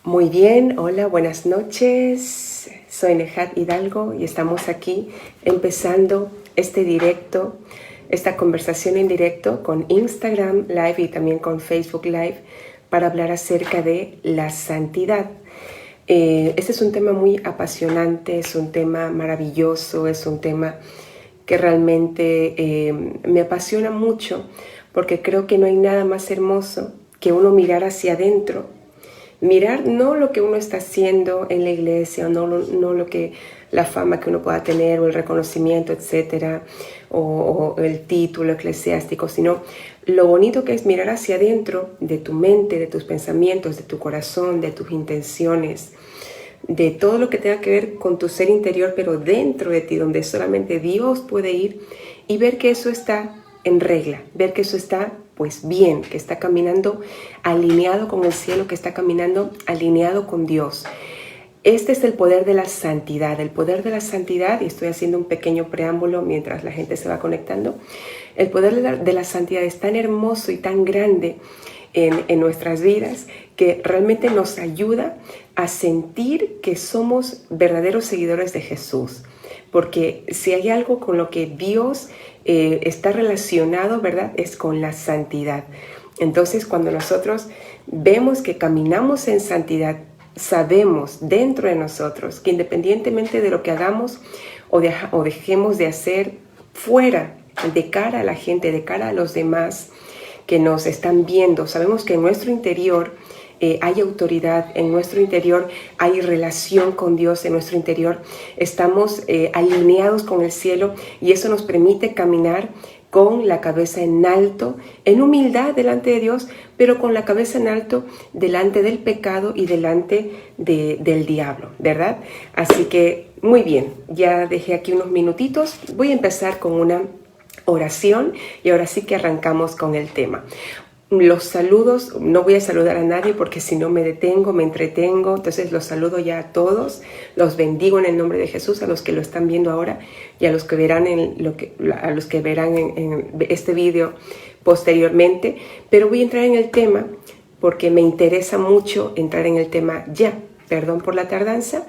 Muy bien, hola, buenas noches. Soy Nejat Hidalgo y estamos aquí empezando este directo, esta conversación en directo con Instagram Live y también con Facebook Live para hablar acerca de la santidad. Este es un tema muy apasionante, es un tema maravilloso, es un tema que realmente me apasiona mucho porque creo que no hay nada más hermoso que uno mirar hacia adentro. Mirar no lo que uno está haciendo en la iglesia, o no lo que la fama que uno pueda tener o el reconocimiento, etcétera, o el título eclesiástico, sino lo bonito que es mirar hacia adentro de tu mente, de tus pensamientos, de tu corazón, de tus intenciones, de todo lo que tenga que ver con tu ser interior, pero dentro de ti, donde solamente Dios puede ir, y ver que eso está en regla, ver que eso está pues bien, que está caminando alineado con el cielo, que está caminando alineado con Dios. Este es el poder de la santidad, y estoy haciendo un pequeño preámbulo mientras la gente se va conectando. El poder de la santidad es tan hermoso y tan grande en nuestras vidas que realmente nos ayuda a sentir que somos verdaderos seguidores de Jesús. Porque si hay algo con lo que Dios está relacionado, ¿verdad? Es con la santidad. Entonces, cuando nosotros vemos que caminamos en santidad, sabemos dentro de nosotros que independientemente de lo que hagamos o dejemos de hacer fuera, de cara a la gente, de cara a los demás que nos están viendo, sabemos que en nuestro interior hay autoridad, en nuestro interior hay relación con Dios, en nuestro interior estamos alineados con el cielo, y eso nos permite caminar con la cabeza en alto, en humildad delante de Dios, pero con la cabeza en alto delante del pecado y delante del diablo, ¿verdad? Así que muy bien, ya dejé aquí unos minutitos, voy a empezar con una oración y ahora sí que arrancamos con el tema. Los saludos, no voy a saludar a nadie porque si no me detengo, me entretengo, entonces los saludo ya a todos, los bendigo en el nombre de Jesús, a los que lo están viendo ahora y a los que verán en este video posteriormente, pero voy a entrar en el tema porque me interesa mucho entrar en el tema ya. Perdón por la tardanza,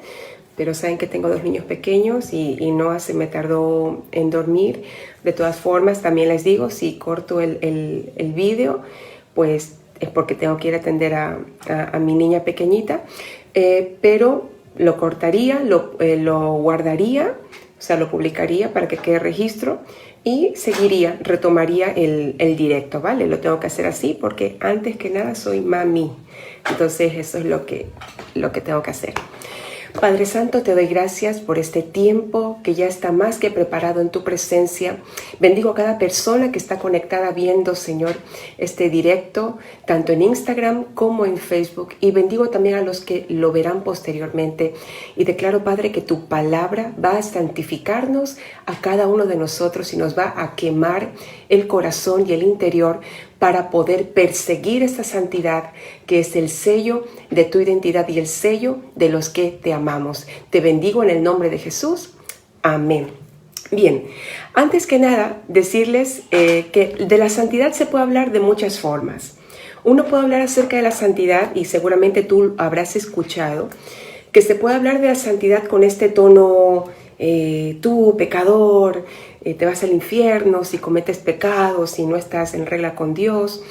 pero saben que tengo 2 niños pequeños y Noah se me tardó en dormir. De todas formas, también les digo, si corto el video, pues es porque tengo que ir a atender a mi niña pequeñita, pero lo cortaría, lo guardaría, o sea, lo publicaría para que quede registro y retomaría el directo, ¿vale? Lo tengo que hacer así porque antes que nada soy mami, entonces eso es lo que tengo que hacer. Padre Santo, te doy gracias por este tiempo que ya está más que preparado en tu presencia. Bendigo a cada persona que está conectada viendo, Señor, este directo, tanto en Instagram como en Facebook. Y bendigo también a los que lo verán posteriormente. Y declaro, Padre, que tu palabra va a santificarnos a cada uno de nosotros y nos va a quemar el corazón y el interior para poder perseguir esta santidad que es el sello de tu identidad y el sello de los que te amamos. Te bendigo en el nombre de Jesús. Amén. Bien, antes que nada, decirles que de la santidad se puede hablar de muchas formas. Uno puede hablar acerca de la santidad, y seguramente tú habrás escuchado, que se puede hablar de la santidad con este tono, tú, pecador, te vas al infierno si cometes pecados, si no estás en regla con Dios.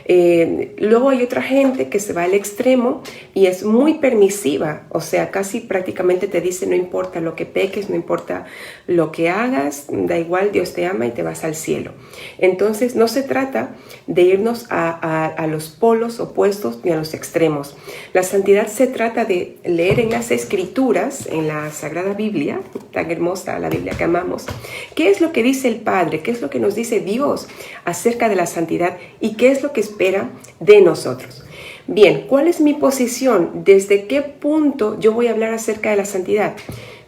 Luego hay otra gente que se va al extremo y es muy permisiva, o sea, casi prácticamente te dice no importa lo que peques, no importa lo que hagas, da igual, Dios te ama y te vas al cielo. Entonces no se trata de irnos a los polos opuestos ni a los extremos. La santidad se trata de leer en las Escrituras, en la Sagrada Biblia, tan hermosa la Biblia que amamos, qué es lo que dice el Padre, qué es lo que nos dice Dios acerca de la santidad y qué es lo que espera de nosotros. Bien, ¿cuál es mi posición? ¿Desde qué punto yo voy a hablar acerca de la santidad?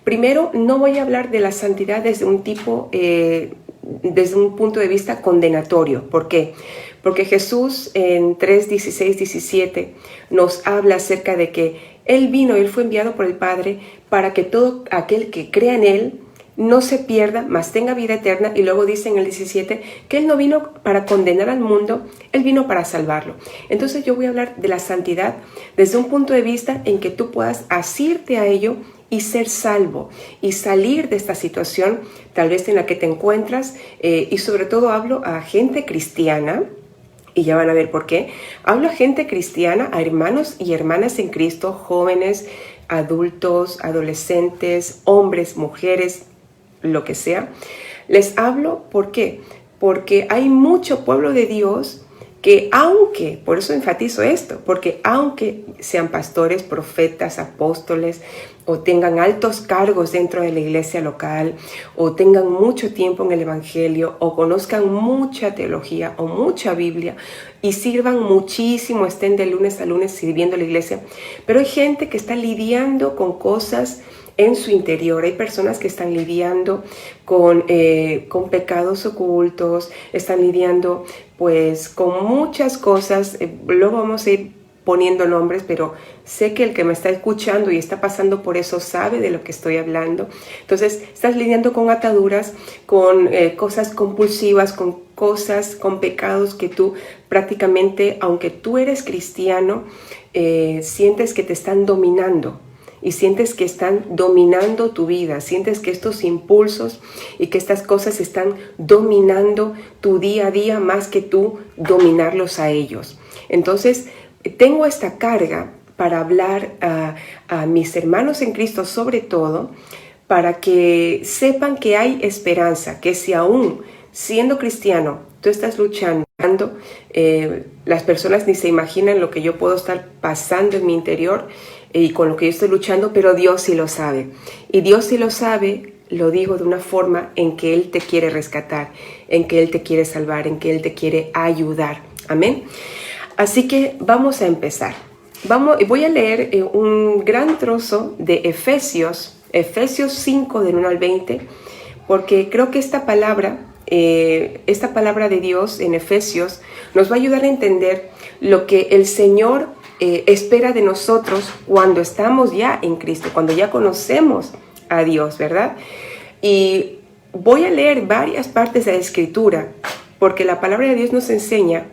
Primero, no voy a hablar de la santidad desde un punto de vista condenatorio. ¿Por qué? Porque Jesús en 3:16-17 nos habla acerca de que Él fue enviado por el Padre para que todo aquel que crea en Él no se pierda, mas tenga vida eterna. Y luego dice en el 17 que Él no vino para condenar al mundo, Él vino para salvarlo. Entonces yo voy a hablar de la santidad desde un punto de vista en que tú puedas asirte a ello y ser salvo y salir de esta situación tal vez en la que te encuentras, y sobre todo hablo a gente cristiana. Y ya van a ver por qué. Hablo a gente cristiana, a hermanos y hermanas en Cristo, jóvenes, adultos, adolescentes, hombres, mujeres, lo que sea. Les hablo, ¿por qué? Porque hay mucho pueblo de Dios que aunque, por eso enfatizo esto, porque aunque sean pastores, profetas, apóstoles, o tengan altos cargos dentro de la iglesia local, o tengan mucho tiempo en el evangelio, o conozcan mucha teología o mucha Biblia, y sirvan muchísimo, estén de lunes a lunes sirviendo a la iglesia, pero hay gente que está lidiando con cosas en su interior. Hay personas que están lidiando con pecados ocultos, están lidiando pues con muchas cosas. Luego vamos a ir poniendo nombres, pero sé que el que me está escuchando y está pasando por eso sabe de lo que estoy hablando. Entonces, estás lidiando con ataduras, con cosas compulsivas, con cosas, con pecados que tú prácticamente, aunque tú eres cristiano, sientes que te están dominando. Y sientes que están dominando tu vida, sientes que estos impulsos y que estas cosas están dominando tu día a día más que tú dominarlos a ellos. Entonces, tengo esta carga para hablar a mis hermanos en Cristo, sobre todo, para que sepan que hay esperanza, que si aún siendo cristiano tú estás luchando, las personas ni se imaginan lo que yo puedo estar pasando en mi interior y con lo que yo estoy luchando, pero Dios sí lo sabe. Y Dios sí lo sabe, lo digo de una forma en que Él te quiere rescatar, en que Él te quiere salvar, en que Él te quiere ayudar. Amén. Así que vamos a empezar. Voy a leer un gran trozo de Efesios 5 del 1 al 20, porque creo que esta palabra de Dios en Efesios nos va a ayudar a entender lo que el Señor espera de nosotros cuando estamos ya en Cristo, cuando ya conocemos a Dios, ¿verdad? Y voy a leer varias partes de la Escritura, porque la palabra de Dios nos enseña.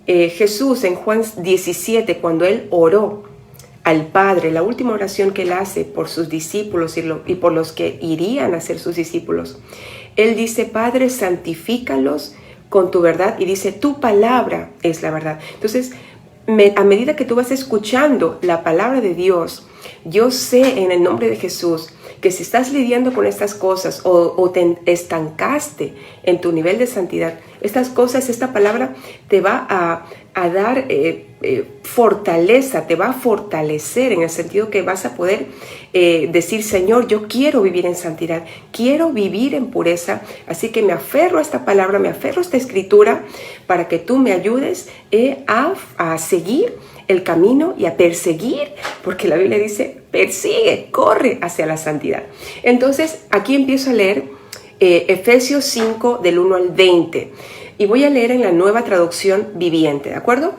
Jesús en Juan 17, cuando Él oró al Padre, la última oración que Él hace por sus discípulos y por los que irían a ser sus discípulos, Él dice: Padre, santifícalos con tu verdad, y dice: tu palabra es la verdad. Entonces, a medida que tú vas escuchando la palabra de Dios, yo sé en el nombre de Jesús que si estás lidiando con estas cosas o te estancaste en tu nivel de santidad, estas cosas, esta palabra te va a dar fortaleza, te va a fortalecer en el sentido que vas a poder decir: Señor, yo quiero vivir en santidad, quiero vivir en pureza, así que me aferro a esta palabra, me aferro a esta escritura para que tú me ayudes a seguir el camino y a perseguir, porque la Biblia dice: persigue, corre hacia la santidad. Entonces, aquí empiezo a leer Efesios 5 del 1 al 20, y voy a leer en la Nueva Traducción Viviente, ¿de acuerdo?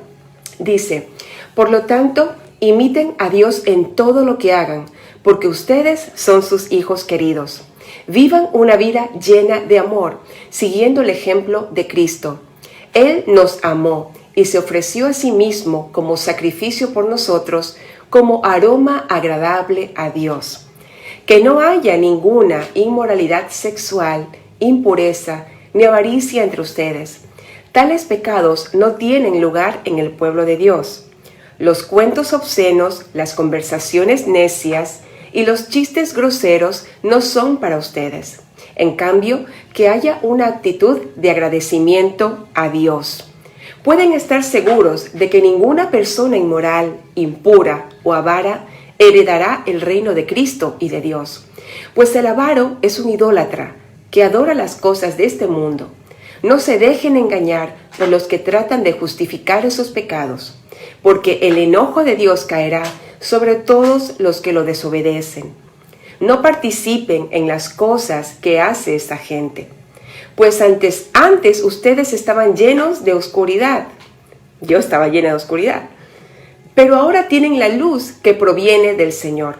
Dice: por lo tanto, imiten a Dios en todo lo que hagan, porque ustedes son sus hijos queridos. Vivan una vida llena de amor, siguiendo el ejemplo de Cristo. Él nos amó y se ofreció a sí mismo como sacrificio por nosotros, como aroma agradable a Dios. Que no haya ninguna inmoralidad sexual, impureza, ni avaricia entre ustedes. Tales pecados no tienen lugar en el pueblo de Dios. Los cuentos obscenos, las conversaciones necias y los chistes groseros no son para ustedes. En cambio, que haya una actitud de agradecimiento a Dios. Pueden estar seguros de que ninguna persona inmoral, impura o avara heredará el reino de Cristo y de Dios. Pues el avaro es un idólatra que adora las cosas de este mundo. No se dejen engañar por los que tratan de justificar esos pecados, porque el enojo de Dios caerá sobre todos los que lo desobedecen. No participen en las cosas que hace esta gente. Pues antes ustedes estaban llenos de oscuridad. Yo estaba llena de oscuridad. Pero ahora tienen la luz que proviene del Señor.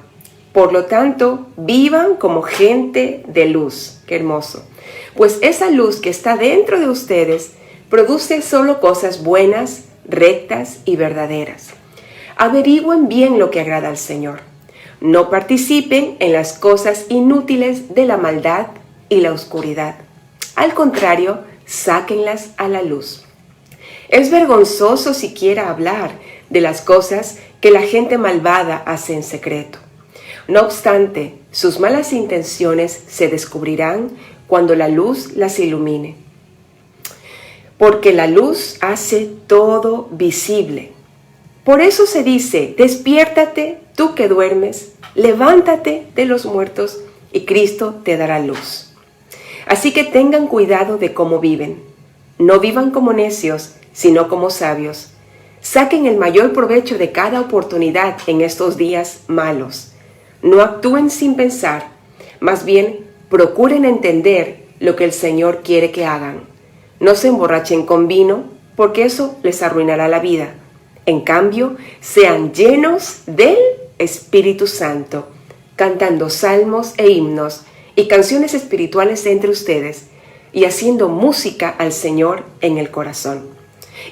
Por lo tanto, vivan como gente de luz. ¡Qué hermoso! Pues esa luz que está dentro de ustedes produce solo cosas buenas, rectas y verdaderas. Averigüen bien lo que agrada al Señor. No participen en las cosas inútiles de la maldad y la oscuridad. Al contrario, sáquenlas a la luz. Es vergonzoso siquiera hablar de las cosas que la gente malvada hace en secreto. No obstante, sus malas intenciones se descubrirán cuando la luz las ilumine. Porque la luz hace todo visible. Por eso se dice, despiértate, tú que duermes, levántate de los muertos y Cristo te dará luz. Así que tengan cuidado de cómo viven. No vivan como necios, sino como sabios. Saquen el mayor provecho de cada oportunidad en estos días malos. No actúen sin pensar, más bien procuren entender lo que el Señor quiere que hagan. No se emborrachen con vino, porque eso les arruinará la vida. En cambio, sean llenos del Espíritu Santo, cantando salmos e himnos y canciones espirituales entre ustedes y haciendo música al Señor en el corazón.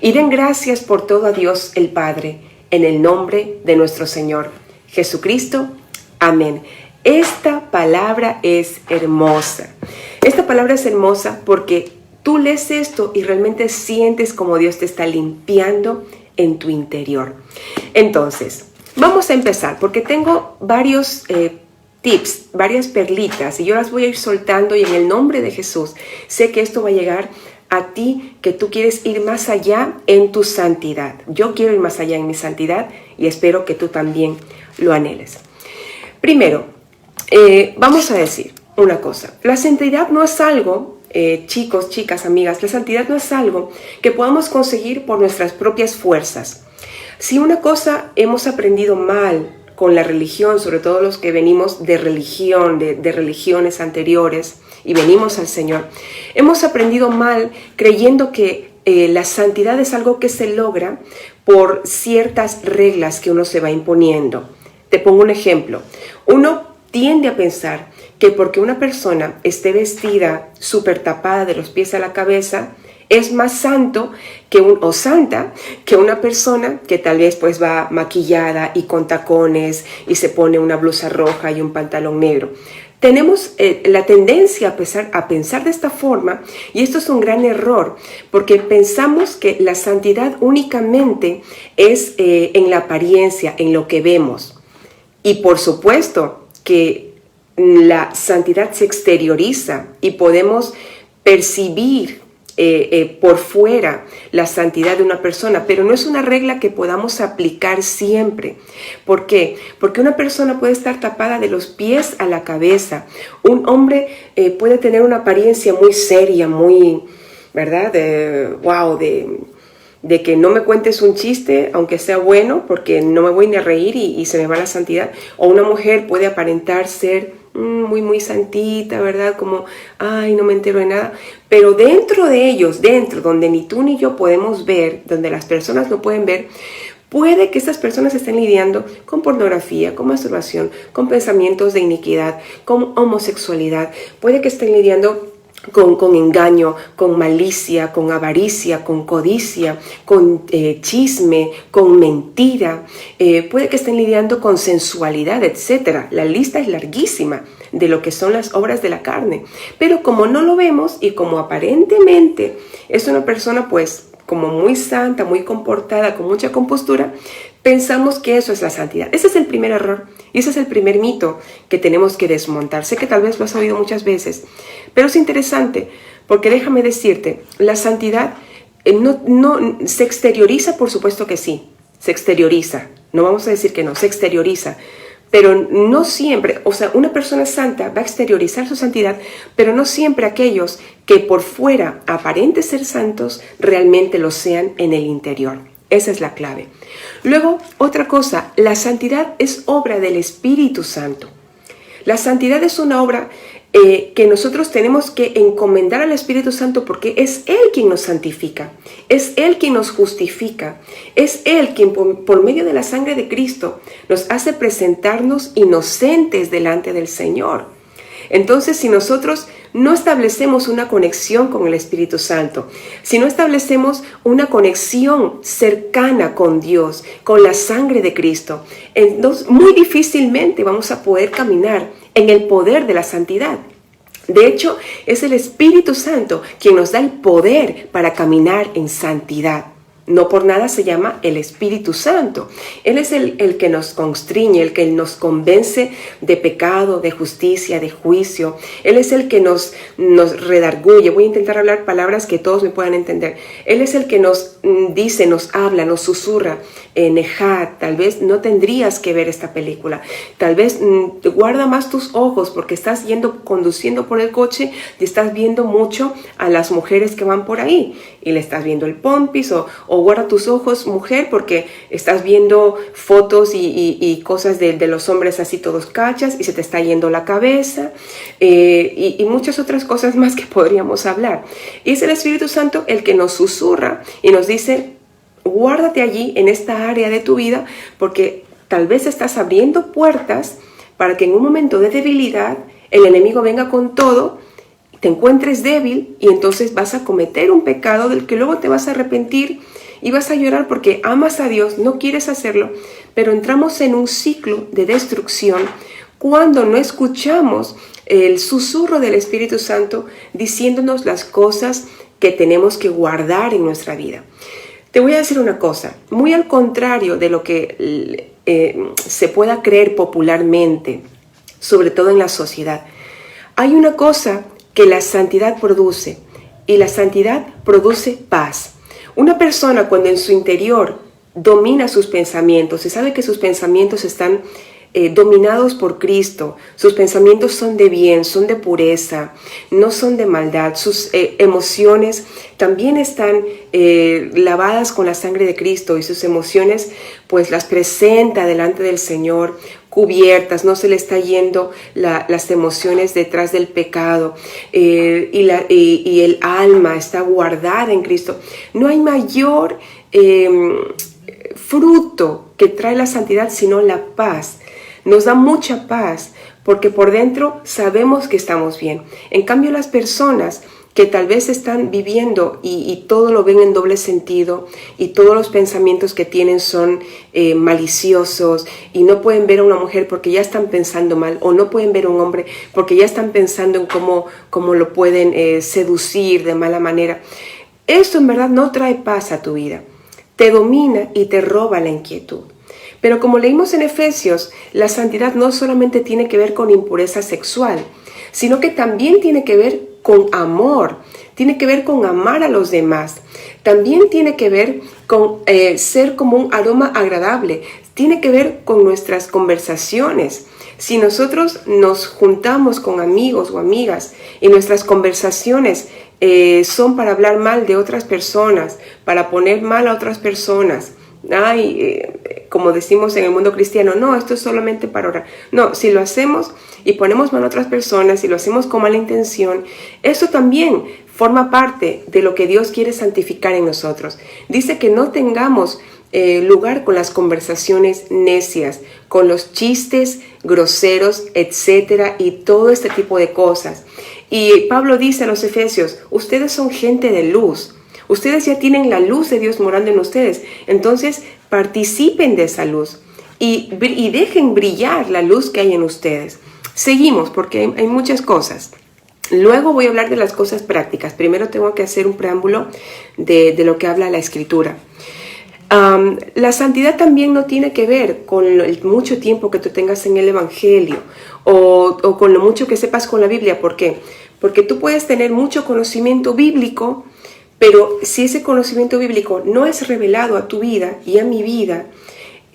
Y den gracias por todo a Dios el Padre, en el nombre de nuestro Señor Jesucristo. Amén. Esta palabra es hermosa. Esta palabra es hermosa porque tú lees esto y realmente sientes como Dios te está limpiando en tu interior. Entonces, vamos a empezar porque tengo varios tips, varias perlitas y yo las voy a ir soltando y en el nombre de Jesús sé que esto va a llegar a ti, que tú quieres ir más allá en tu santidad. Yo quiero ir más allá en mi santidad y espero que tú también lo anheles. Primero, vamos a decir una cosa. La santidad no es algo, chicos, chicas, amigas, la santidad no es algo que podamos conseguir por nuestras propias fuerzas. Si una cosa hemos aprendido mal con la religión, sobre todo los que venimos de religión, de religiones anteriores y venimos al Señor, hemos aprendido mal creyendo que la santidad es algo que se logra por ciertas reglas que uno se va imponiendo. Te pongo un ejemplo. Uno tiende a pensar que porque una persona esté vestida súper tapada de los pies a la cabeza, es más santo o santa que una persona que tal vez pues va maquillada y con tacones y se pone una blusa roja y un pantalón negro. Tenemos la tendencia a pensar de esta forma y esto es un gran error porque pensamos que la santidad únicamente es en la apariencia, en lo que vemos. Y por supuesto que la santidad se exterioriza y podemos percibir por fuera la santidad de una persona, pero no es una regla que podamos aplicar siempre. ¿Por qué? Porque una persona puede estar tapada de los pies a la cabeza. Un hombre puede tener una apariencia muy seria, muy, ¿verdad? De que no me cuentes un chiste, aunque sea bueno, porque no me voy ni a reír y se me va la santidad. O una mujer puede aparentar ser muy, muy santita, ¿verdad? Como, ay, no me entero de nada. Pero dentro de ellos, donde ni tú ni yo podemos ver, donde las personas no pueden ver, puede que estas personas estén lidiando con pornografía, con masturbación, con pensamientos de iniquidad, con homosexualidad. Puede que estén lidiando con engaño, con malicia, con avaricia, con codicia, con chisme, con mentira. Puede que estén lidiando con sensualidad, etc. La lista es larguísima de lo que son las obras de la carne. Pero como no lo vemos y como aparentemente es una persona pues como muy santa, muy comportada, con mucha compostura, pensamos que eso es la santidad. Ese es el primer error y ese es el primer mito que tenemos que desmontar. Sé que tal vez lo has oído muchas veces, pero es interesante porque déjame decirte, la santidad no se exterioriza, por supuesto que sí, se exterioriza. No vamos a decir que no, se exterioriza. Pero no siempre, o sea, una persona santa va a exteriorizar su santidad, pero no siempre aquellos que por fuera aparenten ser santos realmente lo sean en el interior. Esa es la clave. Luego, otra cosa, la santidad es obra del Espíritu Santo. La santidad es una obra que nosotros tenemos que encomendar al Espíritu Santo porque es Él quien nos santifica, es Él quien nos justifica, es Él quien por medio de la sangre de Cristo nos hace presentarnos inocentes delante del Señor. Entonces, si nosotros no establecemos una conexión con el Espíritu Santo, si no establecemos una conexión cercana con Dios, con la sangre de Cristo, entonces muy difícilmente vamos a poder caminar en el poder de la santidad. De hecho, es el Espíritu Santo quien nos da el poder para caminar en santidad. No por nada se llama el Espíritu Santo. Él es el que nos constriñe, el que nos convence de pecado, de justicia, de juicio. Él es el que nos redarguye. Voy a intentar hablar palabras que todos me puedan entender. Él es el que nos dice, nos habla, nos susurra. Nehat, tal vez no tendrías que ver esta película. Tal vez guarda más tus ojos porque estás conduciendo por el coche y estás viendo mucho a las mujeres que van por ahí. Y le estás viendo el pompis o guarda tus ojos, mujer, porque estás viendo fotos y cosas de los hombres así todos cachas y se te está yendo la cabeza y muchas otras cosas más que podríamos hablar. Y es el Espíritu Santo el que nos susurra y nos dice, guárdate allí en esta área de tu vida porque tal vez estás abriendo puertas para que en un momento de debilidad el enemigo venga con todo, te encuentres débil y entonces vas a cometer un pecado del que luego te vas a arrepentir y vas a llorar porque amas a Dios, no quieres hacerlo, pero entramos en un ciclo de destrucción cuando no escuchamos el susurro del Espíritu Santo diciéndonos las cosas que tenemos que guardar en nuestra vida. Te voy a decir una cosa, muy al contrario de lo que se pueda creer popularmente, sobre todo en la sociedad. Hay una cosa que la santidad produce, y la santidad produce paz. Una persona cuando en su interior domina sus pensamientos, se sabe que sus pensamientos están dominados por Cristo, sus pensamientos son de bien, son de pureza, no son de maldad, sus emociones también están lavadas con la sangre de Cristo y sus emociones pues las presenta delante del Señor, cubiertas, no se le está yendo las emociones detrás del pecado y el alma está guardada en Cristo. No hay mayor fruto que trae la santidad sino la paz. Nos da mucha paz porque por dentro sabemos que estamos bien. En cambio, las personas que tal vez están viviendo y todo lo ven en doble sentido y todos los pensamientos que tienen son maliciosos y no pueden ver a una mujer porque ya están pensando mal o no pueden ver a un hombre porque ya están pensando en cómo lo pueden seducir de mala manera. Esto en verdad no trae paz a tu vida. Te domina y te roba la inquietud. Pero como leímos en Efesios, la santidad no solamente tiene que ver con impureza sexual, sino que también tiene que ver con amor, tiene que ver con amar a los demás, también tiene que ver con ser como un aroma agradable, tiene que ver con nuestras conversaciones. Si nosotros nos juntamos con amigos o amigas y nuestras conversaciones son para hablar mal de otras personas, para poner mal a otras personas, como decimos en el mundo cristiano, no, esto es solamente para orar. No, si lo hacemos y ponemos mal a otras personas, si lo hacemos con mala intención, eso también forma parte de lo que Dios quiere santificar en nosotros. Dice que no tengamos lugar con las conversaciones necias, con los chistes groseros, etcétera, y todo este tipo de cosas. Y Pablo dice a los Efesios, ustedes son gente de luz. Ustedes ya tienen la luz de Dios morando en ustedes. Entonces, participen de esa luz y dejen brillar la luz que hay en ustedes. Seguimos porque hay muchas cosas. Luego voy a hablar de las cosas prácticas. Primero tengo que hacer un preámbulo de lo que habla la Escritura. La santidad también no tiene que ver con el mucho tiempo que tú tengas en el Evangelio o con lo mucho que sepas con la Biblia. ¿Por qué? Porque tú puedes tener mucho conocimiento bíblico, pero si ese conocimiento bíblico no es revelado a tu vida y a mi vida,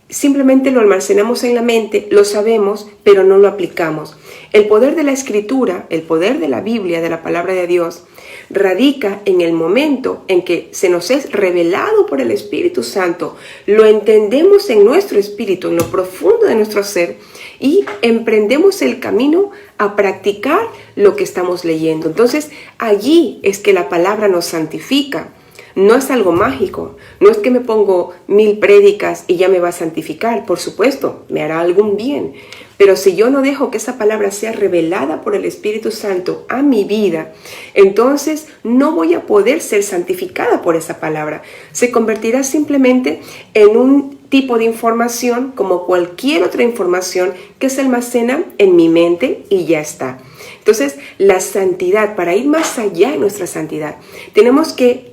simplemente lo almacenamos en la mente, lo sabemos, pero no lo aplicamos. El poder de la Escritura, el poder de la Biblia, de la Palabra de Dios, radica en el momento en que se nos es revelado por el Espíritu Santo, lo entendemos en nuestro espíritu, en lo profundo de nuestro ser, y emprendemos el camino a practicar lo que estamos leyendo. Entonces, allí es que la palabra nos santifica. No es algo mágico, no es que me pongo 1000 prédicas y ya me va a santificar. Por supuesto, me hará algún bien. Pero si yo no dejo que esa palabra sea revelada por el Espíritu Santo a mi vida, entonces no voy a poder ser santificada por esa palabra. Se convertirá simplemente en un tipo de información como cualquier otra información que se almacena en mi mente y ya está. Entonces, la santidad, para ir más allá de nuestra santidad, tenemos que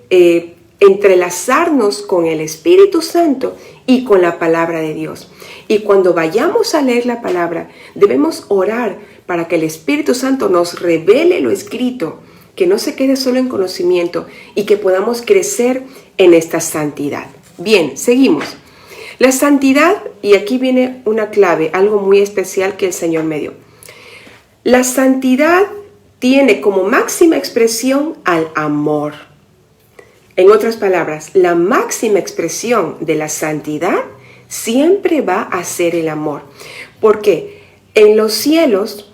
entrelazarnos con el Espíritu Santo y con la palabra de Dios. Y cuando vayamos a leer la palabra, debemos orar para que el Espíritu Santo nos revele lo escrito, que no se quede solo en conocimiento y que podamos crecer en esta santidad. Bien, seguimos. La santidad, y aquí viene una clave, algo muy especial que el Señor me dio. La santidad tiene como máxima expresión al amor. En otras palabras, la máxima expresión de la santidad siempre va a ser el amor. Porque en los cielos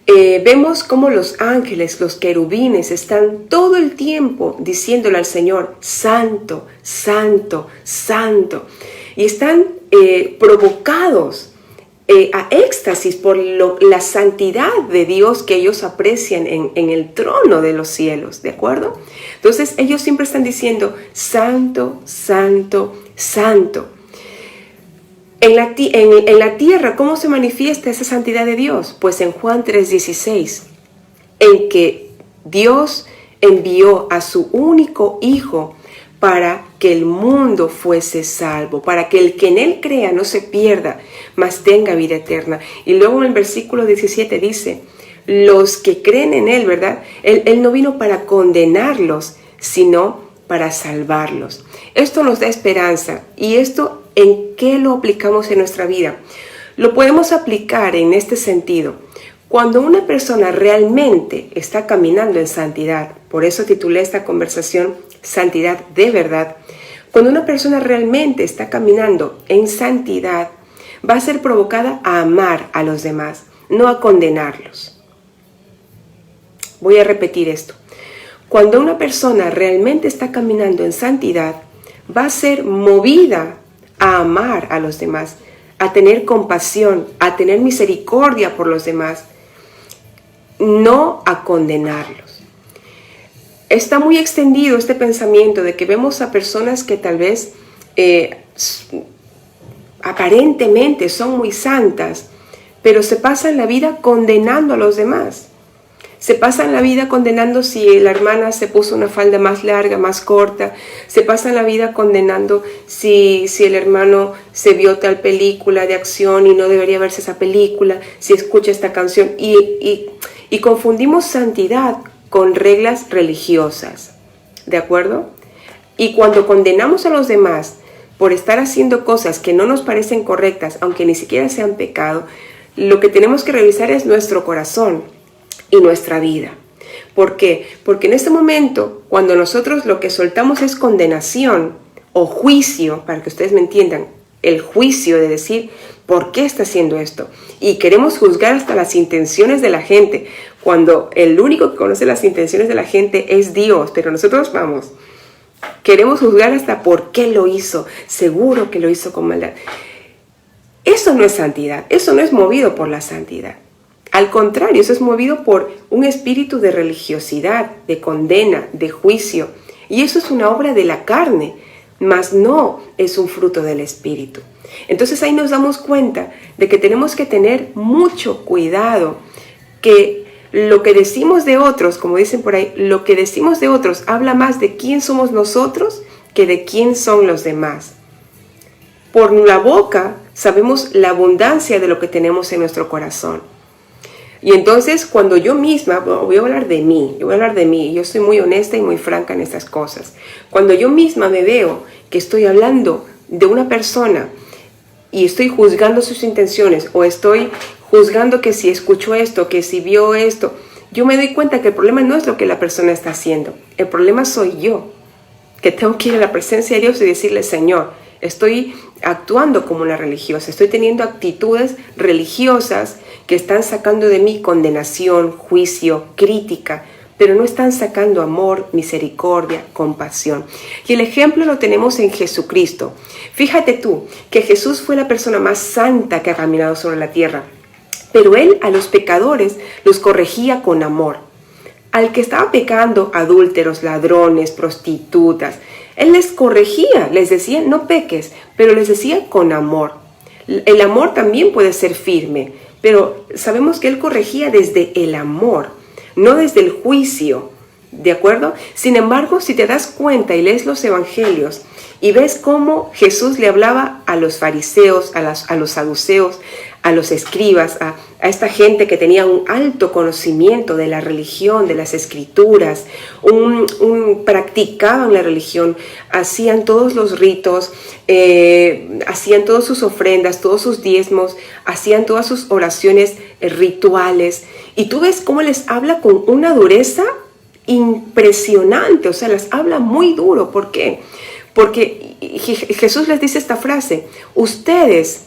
vemos cómo los ángeles, los querubines, están todo el tiempo diciéndole al Señor, santo, santo, santo. Y están provocados a éxtasis por la santidad de Dios que ellos aprecian en el trono de los cielos, ¿de acuerdo? Entonces ellos siempre están diciendo, santo, santo, santo. En la tierra, ¿cómo se manifiesta esa santidad de Dios? Pues en Juan 3:16, en que Dios envió a su único Hijo para que el mundo fuese salvo, para que el que en él crea no se pierda, mas tenga vida eterna. Y luego en el versículo 17 dice, los que creen en él, ¿verdad? Él no vino para condenarlos, sino para salvarlos. Esto nos da esperanza. ¿Y esto en qué lo aplicamos en nuestra vida? Lo podemos aplicar en este sentido. Cuando una persona realmente está caminando en santidad, por eso titulé esta conversación Santidad de verdad. Cuando una persona realmente está caminando en santidad, va a ser provocada a amar a los demás, no a condenarlos. Voy a repetir esto. Cuando una persona realmente está caminando en santidad, va a ser movida a amar a los demás, a tener compasión, a tener misericordia por los demás, no a condenarlos. Está muy extendido este pensamiento de que vemos a personas que tal vez aparentemente son muy santas, pero se pasan la vida condenando a los demás. Se pasan la vida condenando si la hermana se puso una falda más larga, más corta. Se pasan la vida condenando si el hermano se vio tal película de acción y no debería verse esa película, si escucha esta canción. Y confundimos santidad con reglas religiosas, ¿de acuerdo? Y cuando condenamos a los demás por estar haciendo cosas que no nos parecen correctas, aunque ni siquiera sean pecado, lo que tenemos que revisar es nuestro corazón y nuestra vida. ¿Por qué? Porque en este momento, cuando nosotros lo que soltamos es condenación o juicio, para que ustedes me entiendan, el juicio de decir, ¿por qué está haciendo esto? Y queremos juzgar hasta las intenciones de la gente, cuando el único que conoce las intenciones de la gente es Dios, pero nosotros queremos juzgar hasta por qué lo hizo, seguro que lo hizo con maldad. Eso no es santidad, eso no es movido por la santidad. Al contrario, eso es movido por un espíritu de religiosidad, de condena, de juicio. Y eso es una obra de la carne, mas no es un fruto del espíritu. Entonces ahí nos damos cuenta de que tenemos que tener mucho cuidado, que lo que decimos de otros, como dicen por ahí, lo que decimos de otros habla más de quién somos nosotros que de quién son los demás. Por la boca sabemos la abundancia de lo que tenemos en nuestro corazón. Y entonces cuando yo misma, voy a hablar de mí, yo soy muy honesta y muy franca en estas cosas. Cuando yo misma me veo que estoy hablando de una persona y estoy juzgando sus intenciones o estoy juzgando que si escuchó esto, que si vio esto, yo me doy cuenta que el problema no es lo que la persona está haciendo. El problema soy yo, que tengo que ir a la presencia de Dios y decirle, Señor, estoy actuando como una religiosa, estoy teniendo actitudes religiosas que están sacando de mí condenación, juicio, crítica, pero no están sacando amor, misericordia, compasión. Y el ejemplo lo tenemos en Jesucristo. Fíjate tú que Jesús fue la persona más santa que ha caminado sobre la tierra, pero Él a los pecadores los corregía con amor. Al que estaba pecando, adúlteros, ladrones, prostitutas, Él les corregía, les decía no peques, pero les decía con amor. El amor también puede ser firme, pero sabemos que Él corregía desde el amor, no desde el juicio, ¿de acuerdo? Sin embargo, si te das cuenta y lees los evangelios y ves cómo Jesús le hablaba a los fariseos, a los saduceos, a los escribas, a esta gente que tenía un alto conocimiento de la religión, de las escrituras, practicaban la religión, hacían todos los ritos, hacían todas sus ofrendas, todos sus diezmos, hacían todas sus oraciones rituales. Y tú ves cómo les habla con una dureza impresionante, o sea, les habla muy duro. ¿Por qué? Porque Jesús les dice esta frase: ustedes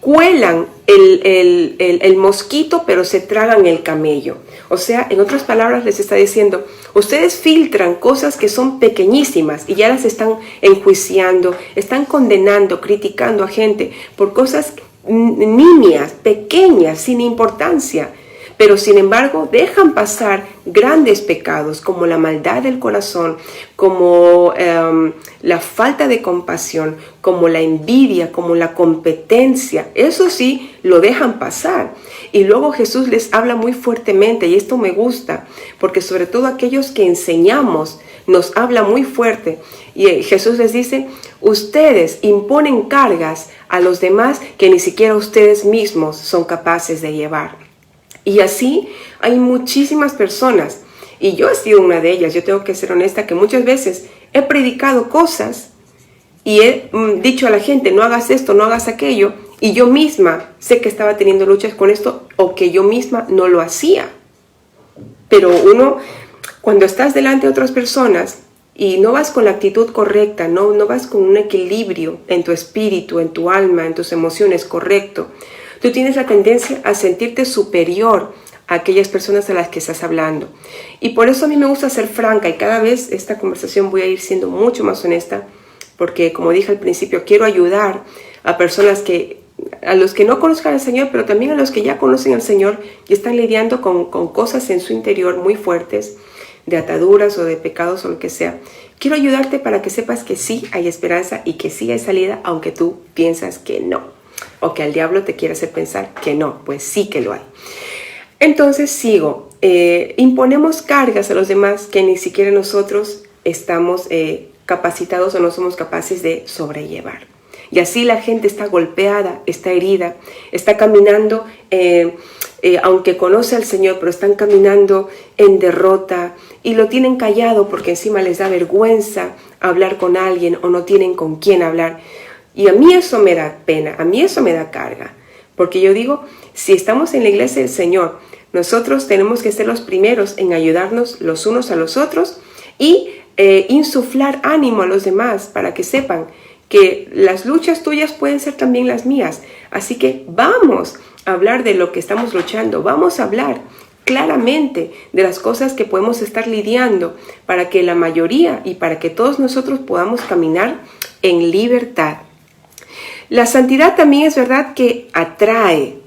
cuelan el mosquito, pero se tragan el camello. O sea, en otras palabras les está diciendo, ustedes filtran cosas que son pequeñísimas y ya las están enjuiciando, están condenando, criticando a gente por cosas nimias, pequeñas, sin importancia. Pero sin embargo dejan pasar grandes pecados como la maldad del corazón, como la falta de compasión, como la envidia, como la competencia. Eso sí, lo dejan pasar. Y luego Jesús les habla muy fuertemente, y esto me gusta, porque sobre todo aquellos que enseñamos nos habla muy fuerte. Y Jesús les dice, ustedes imponen cargas a los demás que ni siquiera ustedes mismos son capaces de llevar. Y así hay muchísimas personas, y yo he sido una de ellas. Yo tengo que ser honesta que muchas veces he predicado cosas y he dicho a la gente, no hagas esto, no hagas aquello, y yo misma sé que estaba teniendo luchas con esto o que yo misma no lo hacía. Pero uno, cuando estás delante de otras personas y no vas con la actitud correcta, no vas con un equilibrio en tu espíritu, en tu alma, en tus emociones correcto, tú tienes la tendencia a sentirte superior a aquellas personas a las que estás hablando. Y por eso a mí me gusta ser franca, y cada vez esta conversación voy a ir siendo mucho más honesta, porque como dije al principio, quiero ayudar a personas a los que no conozcan al Señor, pero también a los que ya conocen al Señor y están lidiando con cosas en su interior muy fuertes, de ataduras o de pecados o lo que sea. Quiero ayudarte para que sepas que sí hay esperanza y que sí hay salida, aunque tú piensas que no. O que al diablo te quiere hacer pensar que no, pues sí que lo hay. Entonces sigo. Imponemos cargas a los demás que ni siquiera nosotros estamos capacitados o no somos capaces de sobrellevar. Y así la gente está golpeada, está herida, está caminando, aunque conoce al Señor, pero están caminando en derrota y lo tienen callado porque encima les da vergüenza hablar con alguien o no tienen con quién hablar. Y a mí eso me da pena, a mí eso me da carga, porque yo digo, si estamos en la iglesia del Señor, nosotros tenemos que ser los primeros en ayudarnos los unos a los otros y insuflar ánimo a los demás para que sepan que las luchas tuyas pueden ser también las mías. Así que vamos a hablar de lo que estamos luchando, vamos a hablar claramente de las cosas que podemos estar lidiando para que la mayoría y para que todos nosotros podamos caminar en libertad. La santidad también es verdad que atrae,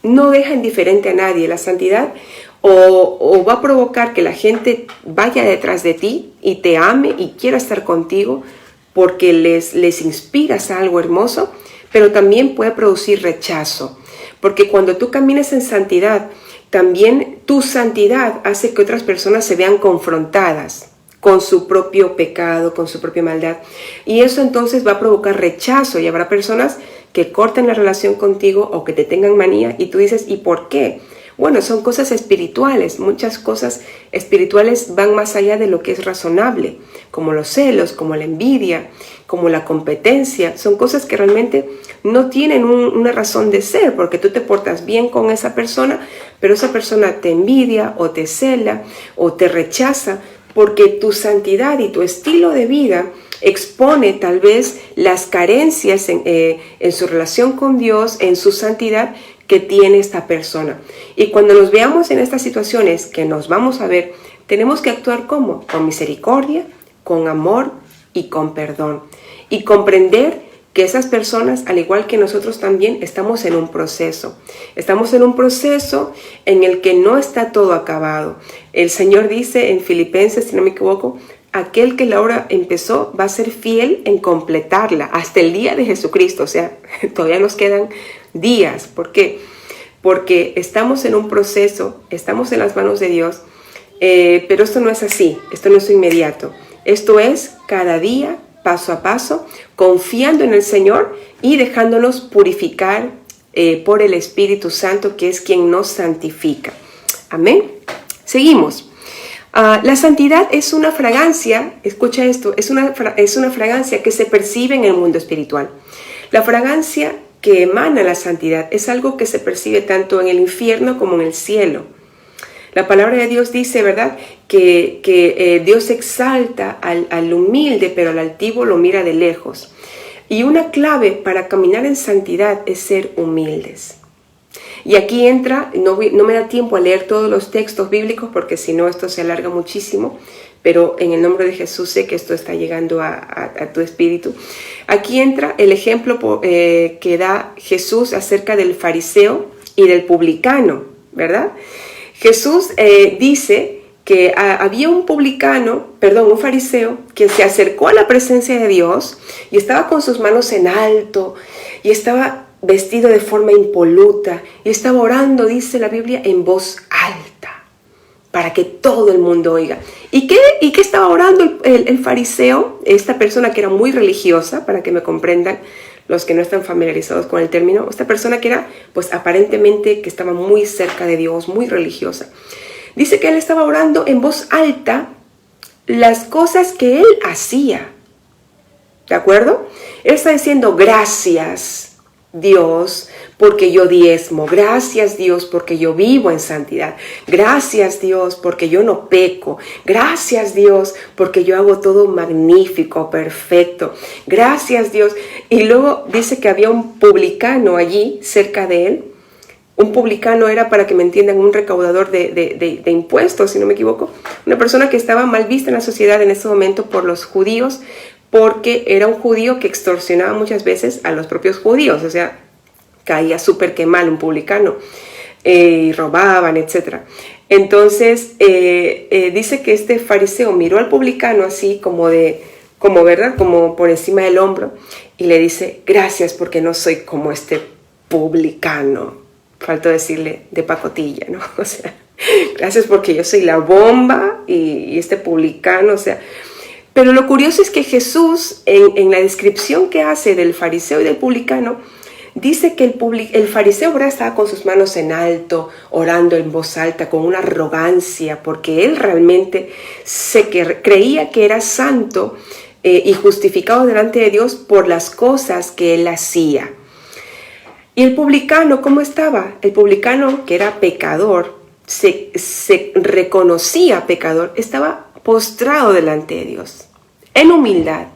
no deja indiferente a nadie. La santidad o va a provocar que la gente vaya detrás de ti y te ame y quiera estar contigo porque les inspiras algo hermoso, pero también puede producir rechazo. Porque cuando tú caminas en santidad, también tu santidad hace que otras personas se vean confrontadas con su propio pecado, con su propia maldad. Y eso entonces va a provocar rechazo y habrá personas que corten la relación contigo o que te tengan manía y tú dices, ¿y por qué? Bueno, son cosas espirituales. Muchas cosas espirituales van más allá de lo que es razonable, como los celos, como la envidia, como la competencia. Son cosas que realmente no tienen una razón de ser, porque tú te portas bien con esa persona, pero esa persona te envidia o te cela o te rechaza, porque tu santidad y tu estilo de vida expone tal vez las carencias en su relación con Dios, en su santidad que tiene esta persona. Y cuando nos veamos en estas situaciones que nos vamos a ver, tenemos que actuar ¿cómo? Con misericordia, con amor y con perdón. Y comprender que esas personas, al igual que nosotros también, estamos en un proceso. Estamos en un proceso en el que no está todo acabado. El Señor dice en Filipenses, si no me equivoco, aquel que la obra empezó va a ser fiel en completarla hasta el día de Jesucristo. O sea, todavía nos quedan días. ¿Por qué? Porque estamos en un proceso, estamos en las manos de Dios, pero esto no es así, esto no es inmediato. Esto es cada día, paso a paso, confiando en el Señor y dejándonos purificar por el Espíritu Santo, que es quien nos santifica. Amén. Seguimos. La santidad es una fragancia, escucha esto, es una fragancia que se percibe en el mundo espiritual. La fragancia que emana la santidad es algo que se percibe tanto en el infierno como en el cielo. La palabra de Dios dice, ¿verdad?, que Dios exalta al humilde, pero al altivo lo mira de lejos. Y una clave para caminar en santidad es ser humildes. Y aquí entra, no me da tiempo a leer todos los textos bíblicos porque si no esto se alarga muchísimo, pero en el nombre de Jesús sé que esto está llegando a tu espíritu. Aquí entra el ejemplo que da Jesús acerca del fariseo y del publicano, ¿verdad? Jesús dice que había un fariseo que se acercó a la presencia de Dios y estaba con sus manos en alto y estaba vestido de forma impoluta y estaba orando, dice la Biblia, en voz alta para que todo el mundo oiga. ¿Y qué estaba orando el fariseo? Esta persona que era muy religiosa, para que me comprendan los que no están familiarizados con el término, esta persona que era, pues aparentemente que estaba muy cerca de Dios, muy religiosa. Dice que él estaba orando en voz alta las cosas que él hacía. ¿De acuerdo? Él está diciendo, gracias Dios porque yo diezmo, gracias Dios porque yo vivo en santidad, gracias Dios porque yo no peco, gracias Dios porque yo hago todo magnífico, perfecto, gracias Dios. Y luego dice que había un publicano allí cerca de él. Un publicano era, para que me entiendan, un recaudador de impuestos, si no me equivoco, una persona que estaba mal vista en la sociedad en ese momento por los judíos, porque era un judío que extorsionaba muchas veces a los propios judíos, o sea, caía súper que mal un publicano, y robaban, etc. Entonces, dice que este fariseo miró al publicano así ¿verdad? Como por encima del hombro, y le dice, gracias porque no soy como este publicano. Faltó decirle de pacotilla, ¿no? O sea, gracias porque yo soy la bomba y este publicano, o sea. Pero lo curioso es que Jesús, en la descripción que hace del fariseo y del publicano, dice que el fariseo, ¿verdad?, estaba con sus manos en alto, orando en voz alta, con una arrogancia, porque él realmente creía que era santo y justificado delante de Dios por las cosas que él hacía. ¿Y el publicano cómo estaba? El publicano, que era pecador, se reconocía pecador, estaba postrado delante de Dios, en humildad,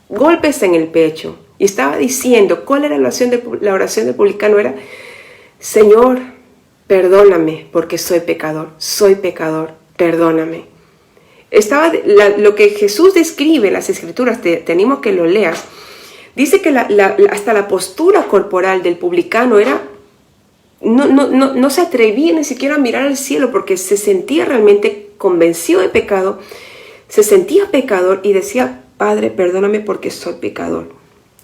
golpes en el pecho, y estaba diciendo, ¿cuál era la oración del publicano? Era, Señor, perdóname porque soy pecador, perdóname. Lo que Jesús describe en las Escrituras, te animo a que lo leas. Dice que hasta la postura corporal del publicano era, no se atrevía ni siquiera a mirar al cielo porque se sentía realmente convencido de pecado, se sentía pecador y decía, Padre, perdóname porque soy pecador.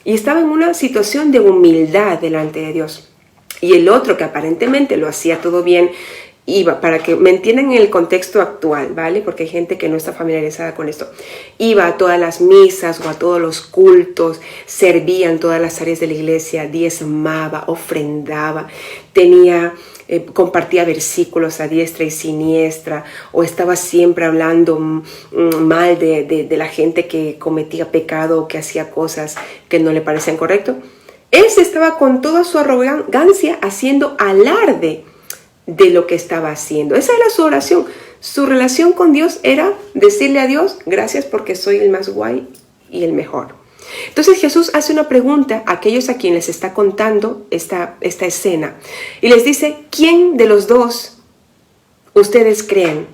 Y estaba en una situación de humildad delante de Dios. Y el otro, que aparentemente lo hacía todo bien, iba, para que me entiendan en el contexto actual, ¿vale? Porque hay gente que no está familiarizada con esto. Iba a todas las misas o a todos los cultos, servía en todas las áreas de la iglesia, diezmaba, ofrendaba, compartía versículos a diestra y siniestra, o estaba siempre hablando mal de la gente que cometía pecado o que hacía cosas que no le parecían correctas. Él estaba con toda su arrogancia haciendo alarde de lo que estaba haciendo. Esa era su oración. Su relación con Dios era decirle a Dios, gracias porque soy el más guay y el mejor. Entonces Jesús hace una pregunta a aquellos a quienes les está contando esta escena y les dice, ¿quién de los dos ustedes creen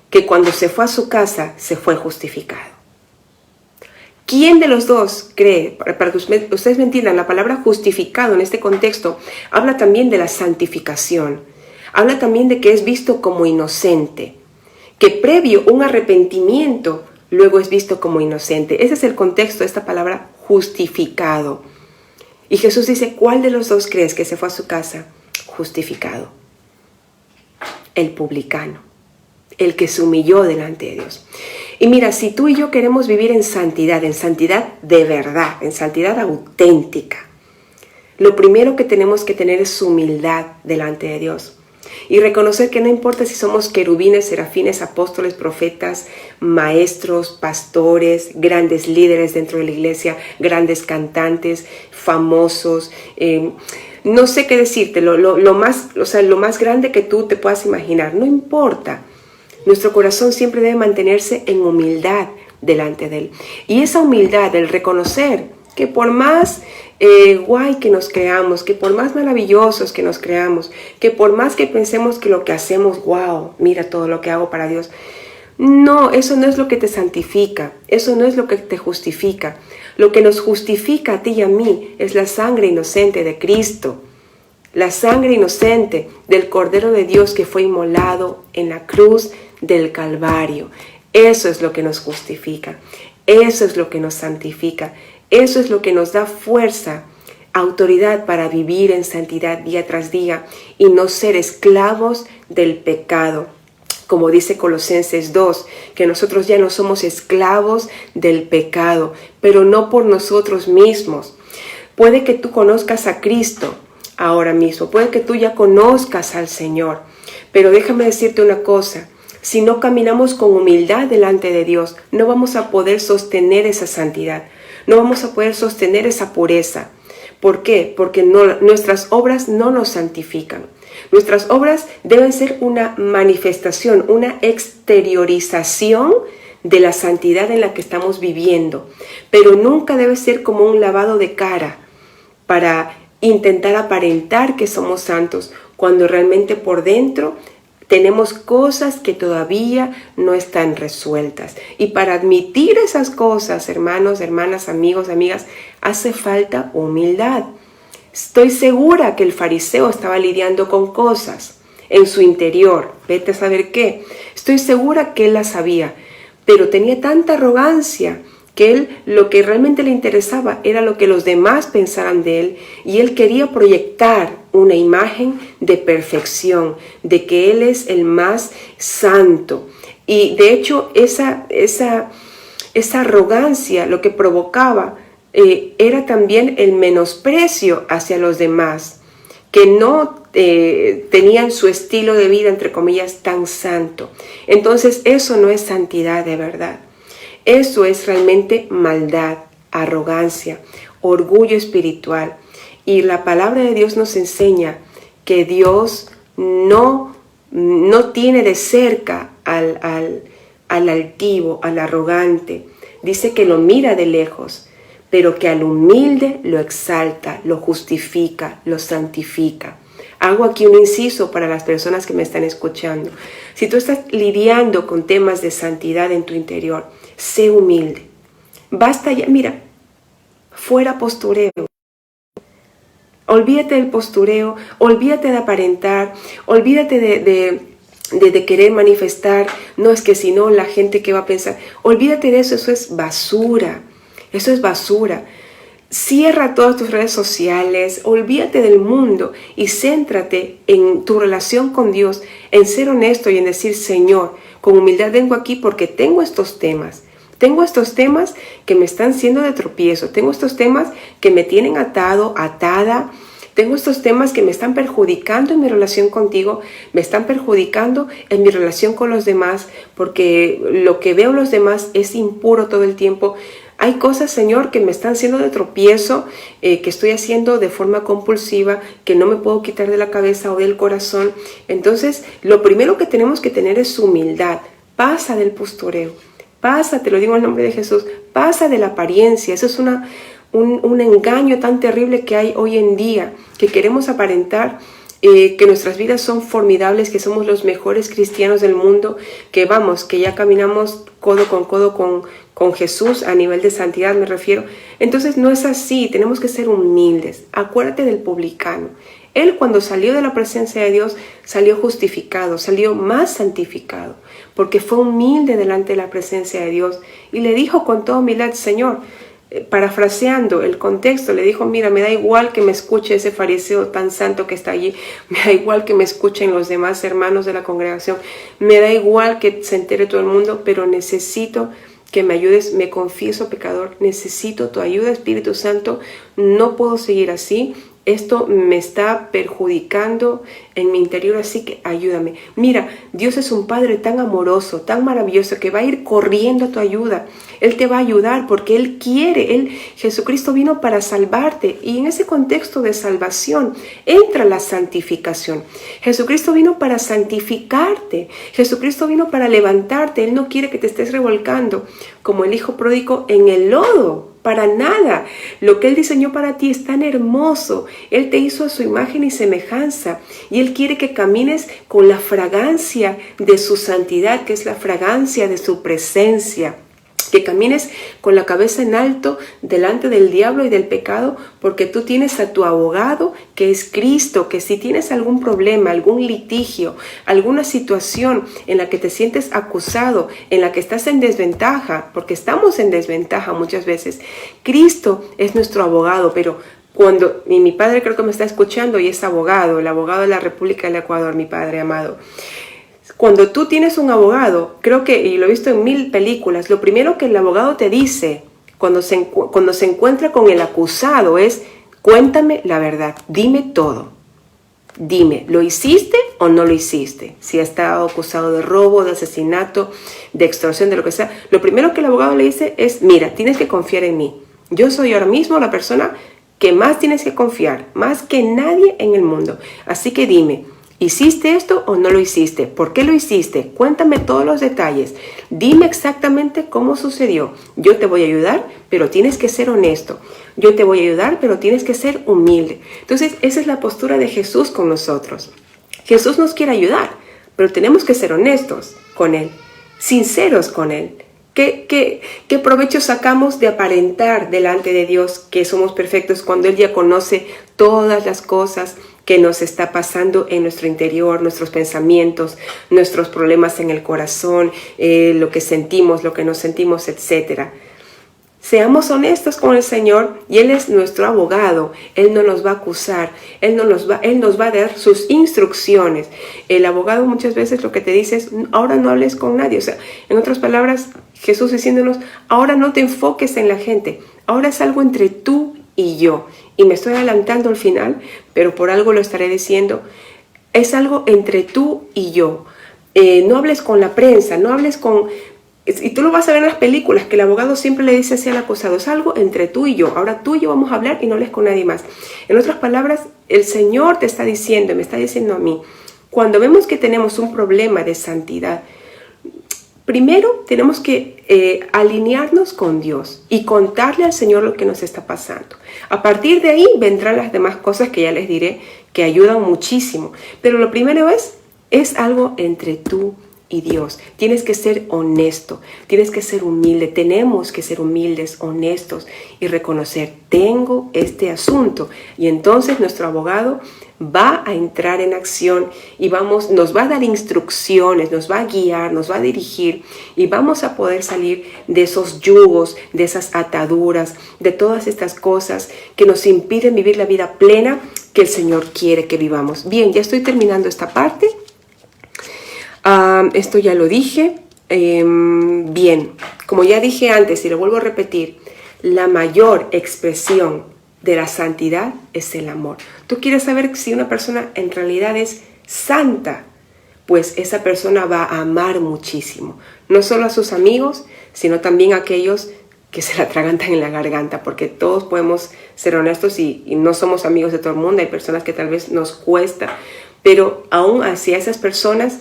que cuando se fue a su casa se fue justificado? ¿Quién de los dos cree? Para que ustedes me entiendan, la palabra justificado en este contexto habla también de la santificación. Habla también de que es visto como inocente, que previo un arrepentimiento, luego es visto como inocente. Ese es el contexto de esta palabra justificado. Y Jesús dice, ¿cuál de los dos crees que se fue a su casa justificado? El publicano, el que se humilló delante de Dios. Y mira, si tú y yo queremos vivir en santidad de verdad, en santidad auténtica, lo primero que tenemos que tener es humildad delante de Dios. Y reconocer que no importa si somos querubines, serafines, apóstoles, profetas, maestros, pastores, grandes líderes dentro de la iglesia, grandes cantantes, famosos, no sé qué decirte, lo más grande que tú te puedas imaginar, no importa. Nuestro corazón siempre debe mantenerse en humildad delante de Él. Y esa humildad, el reconocer que por más guay que nos creamos, que por más maravillosos que nos creamos, que por más que pensemos que lo que hacemos, wow, mira todo lo que hago para Dios. No, eso no es lo que te santifica, eso no es lo que te justifica. Lo que nos justifica a ti y a mí es la sangre inocente de Cristo. La sangre inocente del Cordero de Dios que fue inmolado en la cruz del Calvario. Eso es lo que nos justifica. Eso es lo que nos santifica. Eso es lo que nos da fuerza, autoridad para vivir en santidad día tras día y no ser esclavos del pecado. Como dice Colosenses 2, que nosotros ya no somos esclavos del pecado, pero no por nosotros mismos. Puede que tú conozcas a Cristo ahora mismo, puede que tú ya conozcas al Señor, pero déjame decirte una cosa, si no caminamos con humildad delante de Dios, no vamos a poder sostener esa santidad, no vamos a poder sostener esa pureza. ¿Por qué? Porque nuestras obras no nos santifican. Nuestras obras deben ser una manifestación, una exteriorización de la santidad en la que estamos viviendo, pero nunca debe ser como un lavado de cara para intentar aparentar que somos santos, cuando realmente por dentro tenemos cosas que todavía no están resueltas. Y para admitir esas cosas, hermanos, hermanas, amigos, amigas, hace falta humildad. Estoy segura que el fariseo estaba lidiando con cosas en su interior. Vete a saber qué. Estoy segura que él las sabía, pero tenía tanta arrogancia que él lo que realmente le interesaba era lo que los demás pensaran de él, y él quería proyectar una imagen de perfección, de que él es el más santo. Y de hecho esa arrogancia lo que provocaba era también el menosprecio hacia los demás, que no tenían su estilo de vida, entre comillas, tan santo. Entonces eso no es santidad de verdad. Eso es realmente maldad, arrogancia, orgullo espiritual. Y la palabra de Dios nos enseña que Dios no tiene de cerca al altivo, al arrogante. Dice que lo mira de lejos, pero que al humilde lo exalta, lo justifica, lo santifica. Hago aquí un inciso para las personas que me están escuchando. Si tú estás lidiando con temas de santidad en tu interior, sé humilde. Basta ya, mira, fuera postureo. Olvídate del postureo, olvídate de aparentar, olvídate de querer manifestar. No, es que si no, la gente ¿qué va a pensar? Olvídate de eso, eso es basura. Eso es basura. Cierra todas tus redes sociales, olvídate del mundo y céntrate en tu relación con Dios, en ser honesto y en decir, Señor, con humildad vengo aquí porque tengo estos temas. Tengo estos temas que me están siendo de tropiezo. Tengo estos temas que me tienen atado, atada. Tengo estos temas que me están perjudicando en mi relación contigo, me están perjudicando en mi relación con los demás, porque lo que veo en los demás es impuro todo el tiempo. Hay cosas, Señor, que me están siendo de tropiezo, que estoy haciendo de forma compulsiva, que no me puedo quitar de la cabeza o del corazón. Entonces, lo primero que tenemos que tener es humildad. Pasa del postureo. Pasa, te lo digo en el nombre de Jesús, pasa de la apariencia. Eso es un engaño tan terrible que hay hoy en día, que queremos aparentar que nuestras vidas son formidables, que somos los mejores cristianos del mundo, que ya caminamos codo con Jesús a nivel de santidad, me refiero. Entonces no es así, tenemos que ser humildes. Acuérdate del publicano. Él, cuando salió de la presencia de Dios, salió justificado, salió más santificado, porque fue humilde delante de la presencia de Dios y le dijo con toda humildad: Señor, parafraseando el contexto, le dijo: mira, me da igual que me escuche ese fariseo tan santo que está allí, me da igual que me escuchen los demás hermanos de la congregación, me da igual que se entere todo el mundo, pero necesito que me ayudes, me confieso pecador, necesito tu ayuda, Espíritu Santo, no puedo seguir así. Esto me está perjudicando en mi interior, así que ayúdame. Mira, Dios es un Padre tan amoroso, tan maravilloso, que va a ir corriendo a tu ayuda. Él te va a ayudar porque Él quiere. Jesucristo vino para salvarte, y en ese contexto de salvación entra la santificación. Jesucristo vino para santificarte. Jesucristo vino para levantarte. Él no quiere que te estés revolcando como el hijo pródigo en el lodo. Para nada. Lo que Él diseñó para ti es tan hermoso. Él te hizo a su imagen y semejanza. Y Él quiere que camines con la fragancia de su santidad, que es la fragancia de su presencia. Que camines con la cabeza en alto delante del diablo y del pecado, porque tú tienes a tu abogado, que es Cristo, que si tienes algún problema, algún litigio, alguna situación en la que te sientes acusado, en la que estás en desventaja, porque estamos en desventaja muchas veces, Cristo es nuestro abogado. Pero y mi padre creo que me está escuchando y es abogado, el abogado de la República del Ecuador, mi padre amado. Cuando tú tienes un abogado, creo que, y lo he visto en 1000 películas, lo primero que el abogado te dice cuando se encuentra con el acusado es: cuéntame la verdad, dime todo. Dime, ¿lo hiciste o no lo hiciste? Si ha estado acusado de robo, de asesinato, de extorsión, de lo que sea, lo primero que el abogado le dice es: mira, tienes que confiar en mí. Yo soy ahora mismo la persona que más tienes que confiar, más que nadie en el mundo. Así que dime, ¿hiciste esto o no lo hiciste? ¿Por qué lo hiciste? Cuéntame todos los detalles. Dime exactamente cómo sucedió. Yo te voy a ayudar, pero tienes que ser honesto. Yo te voy a ayudar, pero tienes que ser humilde. Entonces, esa es la postura de Jesús con nosotros. Jesús nos quiere ayudar, pero tenemos que ser honestos con Él, sinceros con Él. ¿Qué provecho sacamos de aparentar delante de Dios que somos perfectos cuando Él ya conoce todas las cosas que nos está pasando en nuestro interior, nuestros pensamientos, nuestros problemas en el corazón, lo que sentimos, lo que no sentimos, etc.? Seamos honestos con el Señor y Él es nuestro abogado. Él no nos va a acusar, Él nos va a dar sus instrucciones. El abogado muchas veces lo que te dice es: ahora no hables con nadie. O sea, en otras palabras, Jesús diciéndonos: ahora no te enfoques en la gente, ahora es algo entre tú y yo. Y me estoy adelantando al final, pero por algo lo estaré diciendo. Es algo entre tú y yo. No hables con la prensa, no hables con... Y tú lo vas a ver en las películas, que el abogado siempre le dice así al acusado: es algo entre tú y yo. Ahora tú y yo vamos a hablar y no hables con nadie más. En otras palabras, el Señor te está diciendo, me está diciendo a mí, cuando vemos que tenemos un problema de santidad, primero tenemos que alinearnos con Dios y contarle al Señor lo que nos está pasando. A partir de ahí vendrán las demás cosas que ya les diré, que ayudan muchísimo. Pero lo primero es algo entre tú y Dios. Tienes que ser honesto, tienes que ser humilde. Tenemos que ser humildes, honestos y reconocer: tengo este asunto. Y entonces nuestro abogado va a entrar en acción y nos va a dar instrucciones, nos va a guiar, nos va a dirigir, y vamos a poder salir de esos yugos, de esas ataduras, de todas estas cosas que nos impiden vivir la vida plena que el Señor quiere que vivamos. Bien, ya estoy terminando esta parte. Esto ya lo dije. Bien, como ya dije antes y lo vuelvo a repetir, la mayor expresión de la santidad es el amor. Tú quieres saber si una persona en realidad es santa, pues esa persona va a amar muchísimo, no solo a sus amigos, sino también a aquellos que se la atragantan en la garganta, porque todos podemos ser honestos y no somos amigos de todo el mundo. Hay personas que tal vez nos cuesta, pero aún hacia esas personas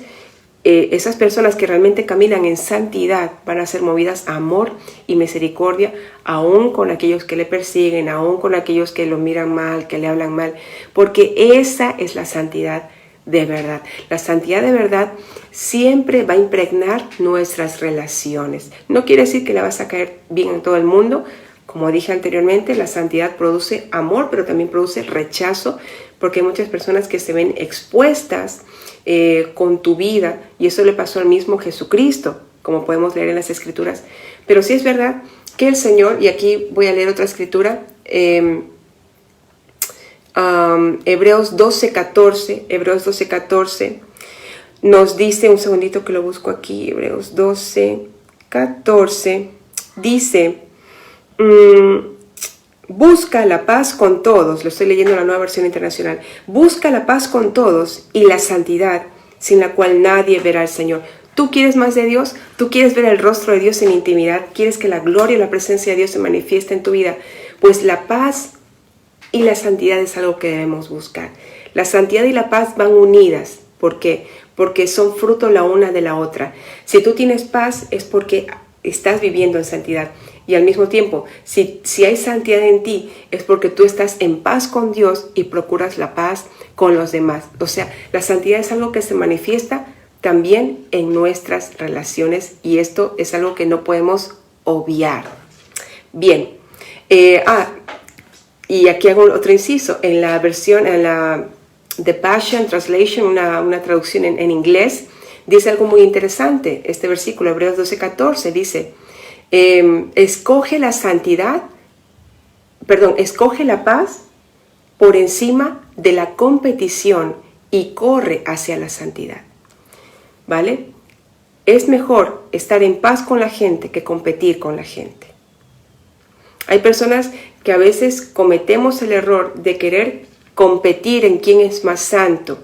esas personas que realmente caminan en santidad van a ser movidas a amor y misericordia, aún con aquellos que le persiguen, aún con aquellos que lo miran mal, que le hablan mal, porque esa es la santidad de verdad. La santidad de verdad siempre va a impregnar nuestras relaciones. No quiere decir que le vas a caer bien en todo el mundo. Como dije anteriormente, la santidad produce amor, pero también produce rechazo, porque hay muchas personas que se ven expuestas con tu vida, y eso le pasó al mismo Jesucristo, como podemos leer en las Escrituras. Pero sí es verdad que el Señor, y aquí voy a leer otra escritura, Hebreos 12:14 nos dice, un segundito que lo busco aquí, Hebreos 12:14 dice, busca la paz con todos, lo estoy leyendo en la Nueva Versión Internacional, busca la paz con todos y la santidad, sin la cual nadie verá al Señor. ¿Tú quieres más de Dios? ¿Tú quieres ver el rostro de Dios en intimidad? ¿Quieres que la gloria y la presencia de Dios se manifieste en tu vida? Pues la paz y la santidad es algo que debemos buscar. La santidad y la paz van unidas. ¿Por qué? Porque son fruto la una de la otra. Si tú tienes paz es porque estás viviendo en santidad. Y al mismo tiempo, si hay santidad en ti, es porque tú estás en paz con Dios y procuras la paz con los demás. O sea, la santidad es algo que se manifiesta también en nuestras relaciones, y esto es algo que no podemos obviar. Bien, y aquí hago otro inciso. En la versión, en la The Passion Translation, una traducción en inglés, dice algo muy interesante. Este versículo, Hebreos 12:14, dice, escoge la paz por encima de la competición y corre hacia la santidad. ¿Vale? Es mejor estar en paz con la gente que competir con la gente. Hay personas que a veces cometemos el error de querer competir en quién es más santo,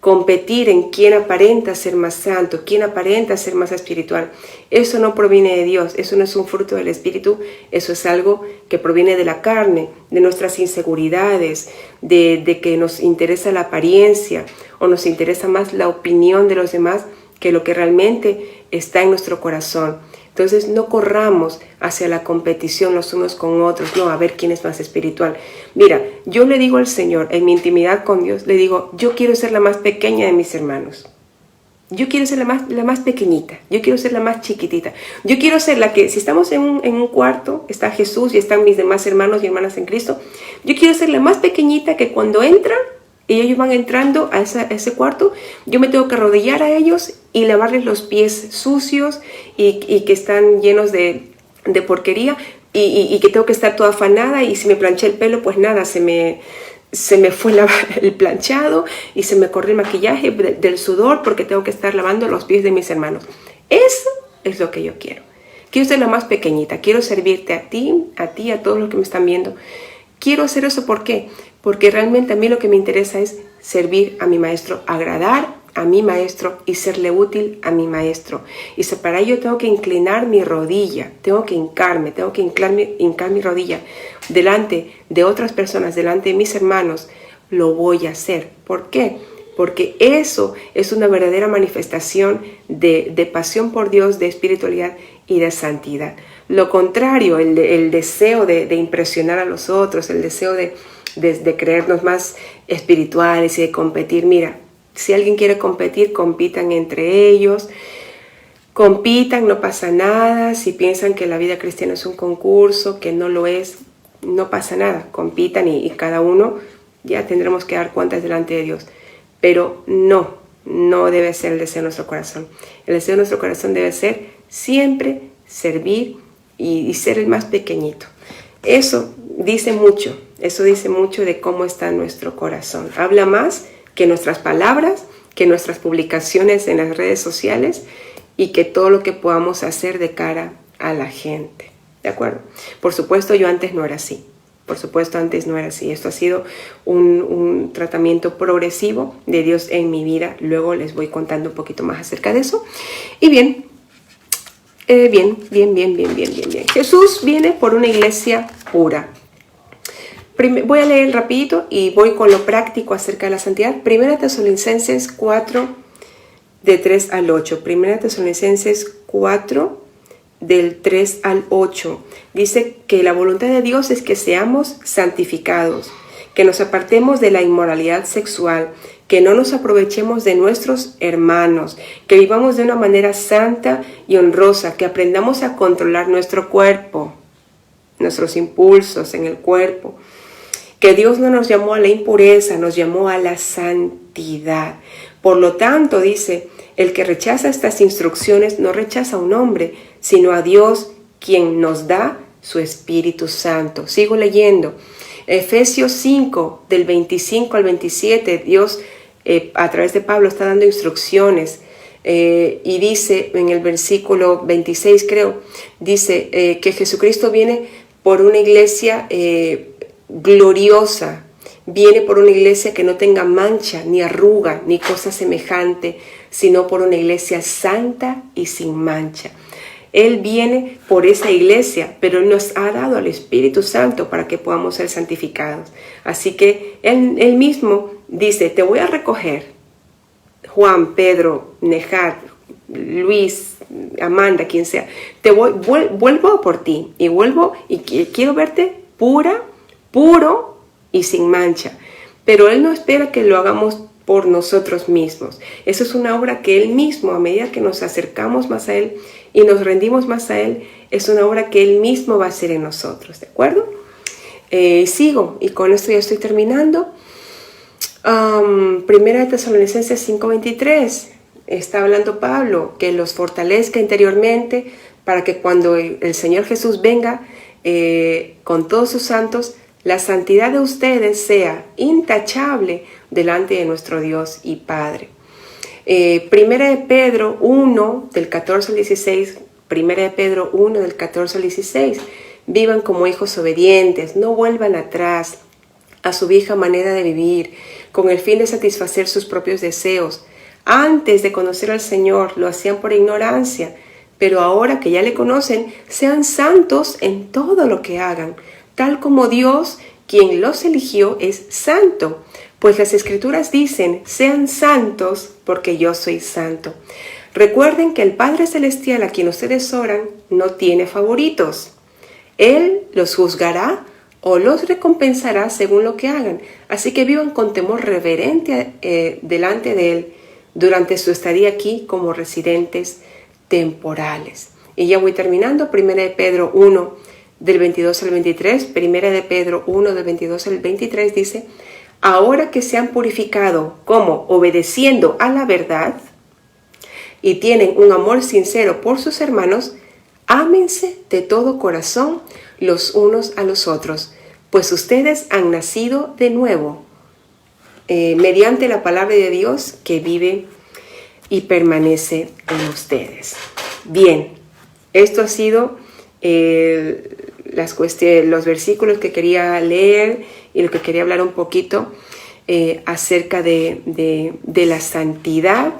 competir en quién aparenta ser más santo, quién aparenta ser más espiritual. Eso no proviene de Dios, eso no es un fruto del Espíritu, eso es algo que proviene de la carne, de nuestras inseguridades, de que nos interesa la apariencia o nos interesa más la opinión de los demás que lo que realmente está en nuestro corazón. Entonces no corramos hacia la competición los unos con otros, no, a ver quién es más espiritual. Mira, yo le digo al Señor, en mi intimidad con Dios, le digo, yo quiero ser la más pequeña de mis hermanos. Yo quiero ser la más pequeñita, yo quiero ser la más chiquitita. Yo quiero ser la que, si estamos en un cuarto, está Jesús y están mis demás hermanos y hermanas en Cristo, yo quiero ser la más pequeñita que cuando entran, y ellos van entrando a ese cuarto, yo me tengo que arrodillar a ellos y lavarles los pies sucios y que están llenos de porquería y que tengo que estar toda afanada, y si me planché el pelo, pues nada, se me fue el planchado y se me corrió el maquillaje del sudor porque tengo que estar lavando los pies de mis hermanos. Eso es lo que yo quiero. Quiero ser la más pequeñita, quiero servirte a ti, a todos los que me están viendo. Quiero hacer eso, ¿por qué? Porque realmente a mí lo que me interesa es servir a mi maestro, agradar a mi maestro y serle útil a mi maestro. Y para ello tengo que inclinar mi rodilla, tengo que hincar mi rodilla delante de otras personas, delante de mis hermanos. Lo voy a hacer. ¿Por qué? Porque eso es una verdadera manifestación de pasión por Dios, de espiritualidad y de santidad. Lo contrario, el deseo de impresionar a los otros, el deseo de creernos más espirituales y de competir. Mira, si alguien quiere competir, compitan entre ellos, compitan, no pasa nada. Si piensan que la vida cristiana es un concurso, que no lo es, no pasa nada, compitan y cada uno ya tendremos que dar cuentas delante de Dios. Pero no debe ser el deseo de nuestro corazón. El deseo de nuestro corazón debe ser siempre servir y ser el más pequeñito. Eso dice mucho de cómo está nuestro corazón. Habla más que nuestras palabras, que nuestras publicaciones en las redes sociales y que todo lo que podamos hacer de cara a la gente. ¿De acuerdo? Por supuesto, yo antes no era así. Esto ha sido un tratamiento progresivo de Dios en mi vida. Luego les voy contando un poquito más acerca de eso. Y bien. Jesús viene por una iglesia pura. Voy a leer rapidito y voy con lo práctico acerca de la santidad. 1 Tesalonicenses 4, de 3 al 8. Primera Tesalonicenses 4, del 3 al 8. Dice que la voluntad de Dios es que seamos santificados, que nos apartemos de la inmoralidad sexual, que no nos aprovechemos de nuestros hermanos, que vivamos de una manera santa y honrosa, que aprendamos a controlar nuestro cuerpo, nuestros impulsos en el cuerpo, que Dios no nos llamó a la impureza, nos llamó a la santidad. Por lo tanto, dice, el que rechaza estas instrucciones no rechaza a un hombre, sino a Dios, quien nos da su Espíritu Santo. Sigo leyendo. Efesios 5, del 25 al 27, Dios a través de Pablo está dando instrucciones y dice en el versículo 26, creo, dice que Jesucristo viene por una iglesia gloriosa, viene por una iglesia que no tenga mancha, ni arruga, ni cosa semejante, sino por una iglesia santa y sin mancha. Él viene por esa iglesia, pero nos ha dado al Espíritu Santo para que podamos ser santificados. Así que Él mismo dice, te voy a recoger, Juan, Pedro, Nejat, Luis, Amanda, quien sea, vuelvo por ti y vuelvo y quiero verte puro y sin mancha. Pero Él no espera que lo hagamos por nosotros mismos. Eso es una obra que Él mismo, a medida que nos acercamos más a Él y nos rendimos más a Él, es una obra que Él mismo va a hacer en nosotros, ¿de acuerdo? Sigo, y con esto ya estoy terminando. Primera de Tesalonicenses 5:23, está hablando Pablo, que los fortalezca interiormente para que cuando el Señor Jesús venga con todos sus santos, la santidad de ustedes sea intachable delante de nuestro Dios y Padre. Primera de Pedro 1, del 14 al 16, Primera de Pedro 1, del 14 al 16, vivan como hijos obedientes, no vuelvan atrás a su vieja manera de vivir, con el fin de satisfacer sus propios deseos. Antes de conocer al Señor lo hacían por ignorancia, pero ahora que ya le conocen, sean santos en todo lo que hagan, tal como Dios, quien los eligió, es santo. Pues las Escrituras dicen, sean santos porque yo soy santo. Recuerden que el Padre Celestial a quien ustedes oran no tiene favoritos. Él los juzgará o los recompensará según lo que hagan. Así que vivan con temor reverente delante de Él durante su estadía aquí como residentes temporales. Y ya voy terminando. Primera de Pedro 1, del 22 al 23. Primera de Pedro 1, del 22 al 23 dice, ahora que se han purificado, como obedeciendo a la verdad, y tienen un amor sincero por sus hermanos, ámense de todo corazón los unos a los otros, pues ustedes han nacido de nuevo, mediante la palabra de Dios que vive y permanece en ustedes. Bien, esto ha sido los versículos que quería leer y lo que quería hablar un poquito acerca de la santidad,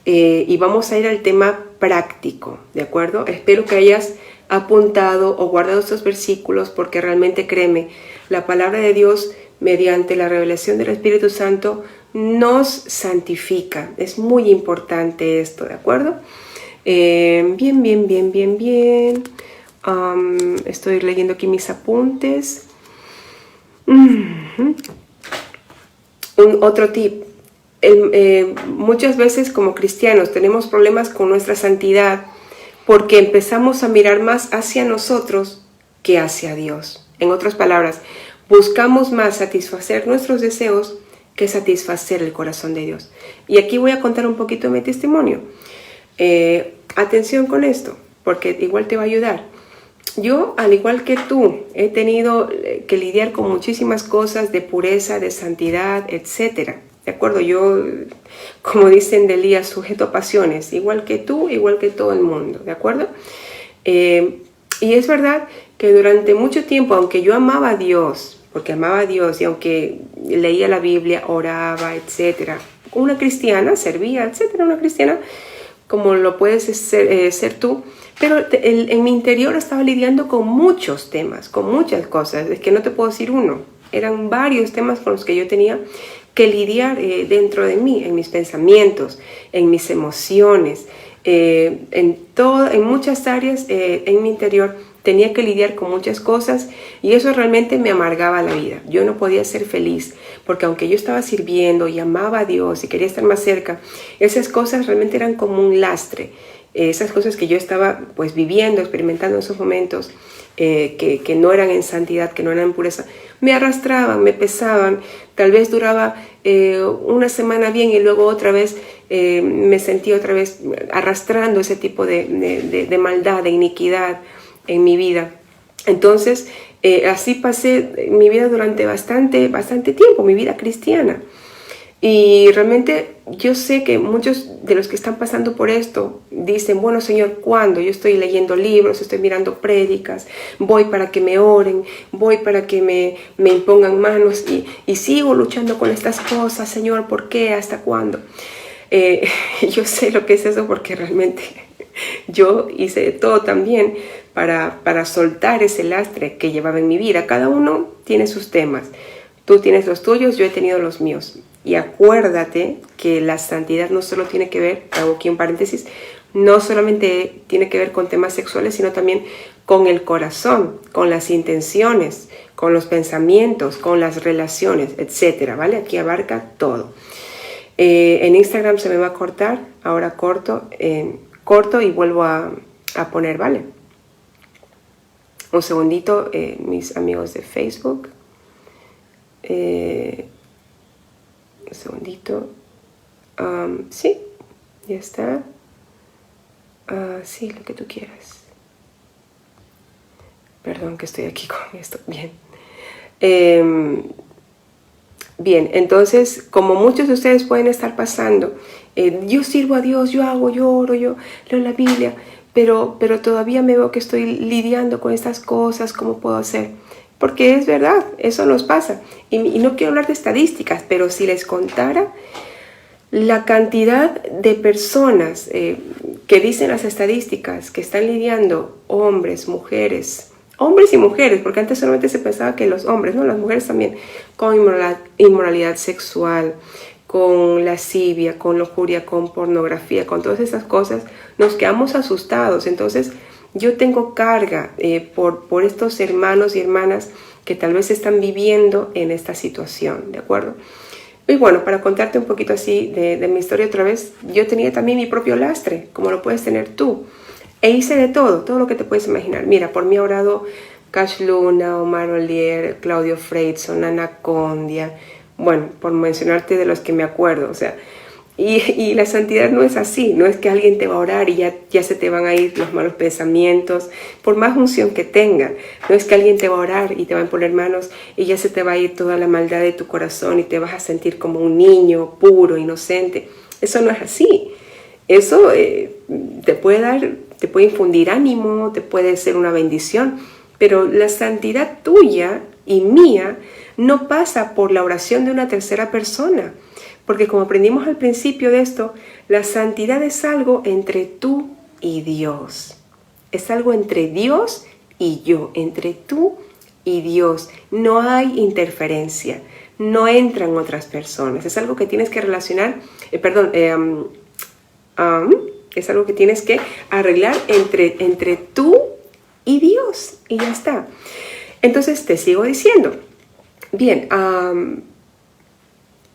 y vamos a ir al tema práctico, ¿de acuerdo? Espero que hayas apuntado o guardado estos versículos, porque realmente créeme, la palabra de Dios mediante la revelación del Espíritu Santo nos santifica. Es muy importante esto, ¿de acuerdo? Bien. Estoy leyendo aquí mis apuntes. Otro tip. Muchas veces como cristianos tenemos problemas con nuestra santidad porque empezamos a mirar más hacia nosotros que hacia Dios. En otras palabras, buscamos más satisfacer nuestros deseos que satisfacer el corazón de Dios. Y aquí voy a contar un poquito de mi testimonio. Atención con esto, porque igual te va a ayudar. Yo, al igual que tú, he tenido que lidiar con muchísimas cosas de pureza, de santidad, etc. ¿De acuerdo? Yo, como dicen de Elías, sujeto a pasiones, igual que tú, igual que todo el mundo, ¿de acuerdo? Y es verdad que durante mucho tiempo, aunque yo amaba a Dios, porque amaba a Dios y aunque leía la Biblia, oraba, etc., una cristiana, servía, etc., una cristiana, como lo puedes ser tú, pero en mi interior estaba lidiando con muchos temas, con muchas cosas, es que no te puedo decir uno, eran varios temas con los que yo tenía que lidiar dentro de mí, en mis pensamientos, en mis emociones, en muchas áreas en mi interior. Tenía que lidiar con muchas cosas y eso realmente me amargaba la vida. Yo no podía ser feliz porque aunque yo estaba sirviendo y amaba a Dios y quería estar más cerca, esas cosas realmente eran como un lastre. Esas cosas que yo estaba pues viviendo, experimentando en esos momentos, que no eran en santidad, que no eran en pureza, me arrastraban, me pesaban. Tal vez duraba una semana bien y luego otra vez me sentí otra vez arrastrando ese tipo de maldad, de iniquidad en mi vida. Entonces, así pasé mi vida durante bastante tiempo, mi vida cristiana. Y realmente yo sé que muchos de los que están pasando por esto dicen, bueno, Señor, ¿cuándo? Yo estoy leyendo libros, estoy mirando prédicas, voy para que me oren, voy para que me impongan manos y sigo luchando con estas cosas, Señor, ¿por qué? ¿Hasta cuándo? Yo sé lo que es eso porque realmente yo hice de todo también para soltar ese lastre que llevaba en mi vida. Cada uno tiene sus temas. Tú tienes los tuyos, yo he tenido los míos. Y acuérdate que la santidad no solo tiene que ver, hago aquí un paréntesis, no solamente tiene que ver con temas sexuales, sino también con el corazón, con las intenciones, con los pensamientos, con las relaciones, etcétera, ¿vale? Aquí abarca todo. En Instagram se me va a cortar, ahora corto y vuelvo a poner, ¿vale? Un segundito, mis amigos de Facebook. Un segundito. Sí, ya está. Sí, lo que tú quieras. Perdón que estoy aquí con esto. Bien. Bien, entonces, como muchos de ustedes pueden estar pasando, yo sirvo a Dios, yo hago, yo oro, yo leo la Biblia, pero todavía me veo que estoy lidiando con estas cosas, ¿cómo puedo hacer? Porque es verdad, eso nos pasa. Y no quiero hablar de estadísticas, pero si les contara la cantidad de personas que dicen las estadísticas que están lidiando, hombres, mujeres y mujeres, porque antes solamente se pensaba que los hombres, no, las mujeres también, con inmoralidad sexual, con lascivia, con lujuria, con pornografía, con todas esas cosas, nos quedamos asustados. Entonces, yo tengo carga por estos hermanos y hermanas que tal vez están viviendo en esta situación, ¿de acuerdo? Y bueno, para contarte un poquito así de mi historia otra vez, yo tenía también mi propio lastre, como lo puedes tener tú. E hice de todo lo que te puedes imaginar. Mira, por mí ha orado Cash Luna, Omar Olier, Claudio Freidson, Ana Condia, bueno, por mencionarte de los que me acuerdo, o sea, y la santidad no es así, no es que alguien te va a orar y ya se te van a ir los malos pensamientos, por más unción que tengan. No es que alguien te va a orar y te va a poner manos y ya se te va a ir toda la maldad de tu corazón y te vas a sentir como un niño puro, inocente. Eso no es así. Eso te puede infundir ánimo, te puede ser una bendición, pero la santidad tuya y mía no pasa por la oración de una tercera persona. Porque como aprendimos al principio de esto, la santidad es algo entre tú y Dios. Es algo entre Dios y yo, entre tú y Dios. No hay interferencia, no entran otras personas. Es algo que tienes que relacionar, es algo que tienes que arreglar entre tú y Dios. Y ya está. Entonces te sigo diciendo. Bien,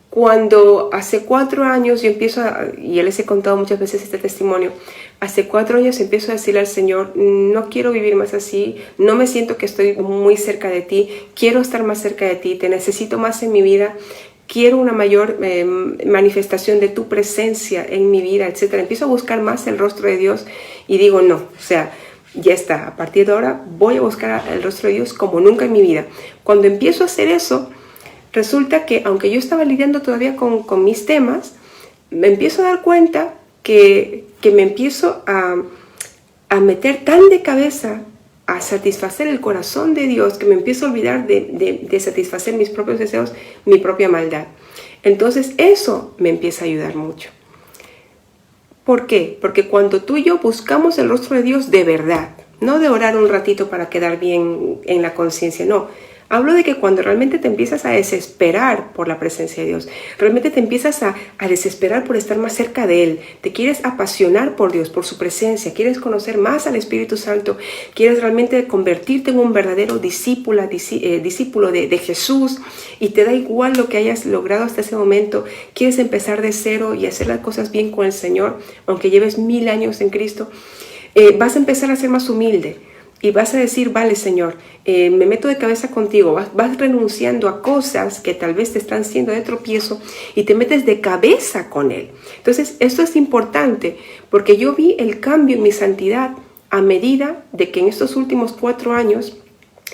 cuando hace 4 años yo empiezo y ya les he contado muchas veces este testimonio, hace 4 años empiezo a decirle al Señor, no quiero vivir más así, no me siento que estoy muy cerca de ti, quiero estar más cerca de ti, te necesito más en mi vida, quiero una mayor manifestación de tu presencia en mi vida, etc. Empiezo a buscar más el rostro de Dios y digo, no, o sea, ya está, a partir de ahora voy a buscar el rostro de Dios como nunca en mi vida. Cuando empiezo a hacer eso, resulta que aunque yo estaba lidiando todavía con mis temas, me empiezo a dar cuenta que me empiezo a meter tan de cabeza a satisfacer el corazón de Dios que me empiezo a olvidar de satisfacer mis propios deseos, mi propia maldad. Entonces eso me empieza a ayudar mucho. ¿Por qué? Porque cuando tú y yo buscamos el rostro de Dios de verdad, no de orar un ratito para quedar bien en la conciencia, no. Hablo de que cuando realmente te empiezas a desesperar por la presencia de Dios, realmente te empiezas a desesperar por estar más cerca de Él, te quieres apasionar por Dios, por su presencia, quieres conocer más al Espíritu Santo, quieres realmente convertirte en un verdadero discípulo de Jesús y te da igual lo que hayas logrado hasta ese momento, quieres empezar de cero y hacer las cosas bien con el Señor, aunque lleves 1000 años en Cristo, vas a empezar a ser más humilde. Y vas a decir, vale Señor, me meto de cabeza contigo, vas renunciando a cosas que tal vez te están siendo de tropiezo y te metes de cabeza con Él. Entonces, esto es importante porque yo vi el cambio en mi santidad a medida de que en estos últimos 4 años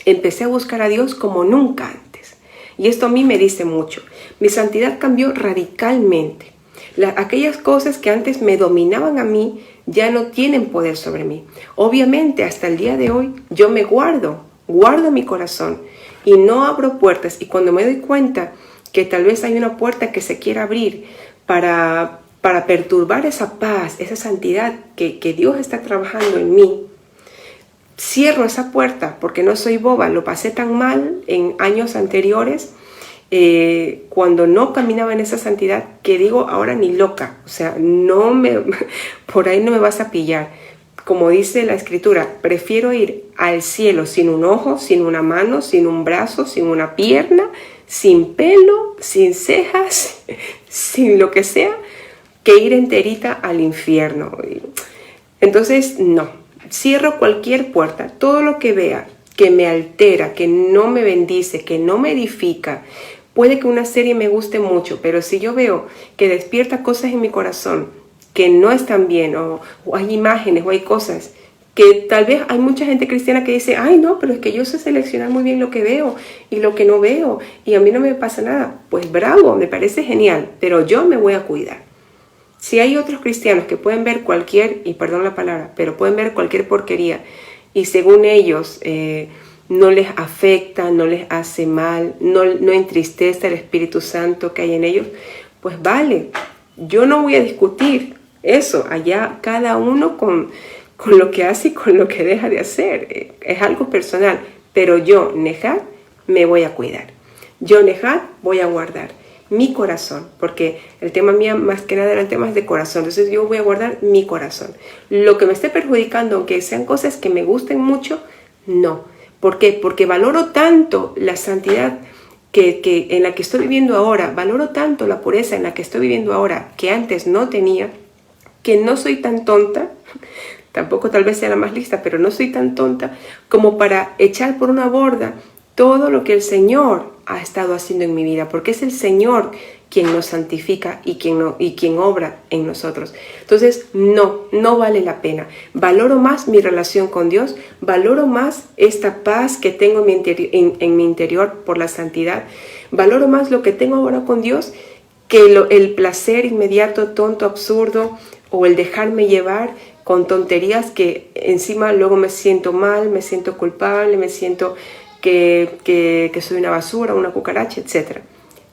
empecé a buscar a Dios como nunca antes. Y esto a mí me dice mucho. Mi santidad cambió radicalmente. Aquellas cosas que antes me dominaban a mí ya no tienen poder sobre mí. Obviamente, hasta el día de hoy, yo me guardo mi corazón y no abro puertas. Y cuando me doy cuenta que tal vez hay una puerta que se quiera abrir para perturbar esa paz, esa santidad que Dios está trabajando en mí, cierro esa puerta porque no soy boba. Lo pasé tan mal en años anteriores, cuando no caminaba en esa santidad, que digo ahora ni loca, o sea, por ahí no me vas a pillar. Como dice la Escritura, prefiero ir al cielo sin un ojo, sin una mano, sin un brazo, sin una pierna, sin pelo, sin cejas, sin lo que sea, que ir enterita al infierno. Entonces, no, cierro cualquier puerta, todo lo que vea que me altera, que no me bendice, que no me edifica. Puede que una serie me guste mucho, pero si yo veo que despierta cosas en mi corazón que no están bien, o hay imágenes o hay cosas que tal vez hay mucha gente cristiana que dice, ay no, pero es que yo sé seleccionar muy bien lo que veo y lo que no veo y a mí no me pasa nada. Pues bravo, me parece genial, pero yo me voy a cuidar. Si hay otros cristianos que pueden ver cualquier, y perdón la palabra, pero pueden ver cualquier porquería y según ellos no les afecta, no les hace mal, no entristece el Espíritu Santo que hay en ellos, pues vale, yo no voy a discutir eso, allá cada uno con lo que hace y con lo que deja de hacer, es algo personal, pero yo, Nehat, me voy a cuidar, yo, Nehat, voy a guardar mi corazón, porque el tema mío más que nada eran temas de corazón, entonces yo voy a guardar mi corazón. Lo que me esté perjudicando, aunque sean cosas que me gusten mucho, no. ¿Por qué? Porque valoro tanto la santidad que en la que estoy viviendo ahora, valoro tanto la pureza en la que estoy viviendo ahora, que antes no tenía, que no soy tan tonta, tampoco tal vez sea la más lista, pero no soy tan tonta como para echar por una borda todo lo que el Señor ha estado haciendo en mi vida, porque es el Señor quien nos santifica y quien obra en nosotros. Entonces, no vale la pena. Valoro más mi relación con Dios, valoro más esta paz que tengo en mi interior por la santidad, valoro más lo que tengo ahora con Dios que el placer inmediato, tonto, absurdo, o el dejarme llevar con tonterías que encima luego me siento mal, me siento culpable, me siento que soy una basura, una cucaracha, etc.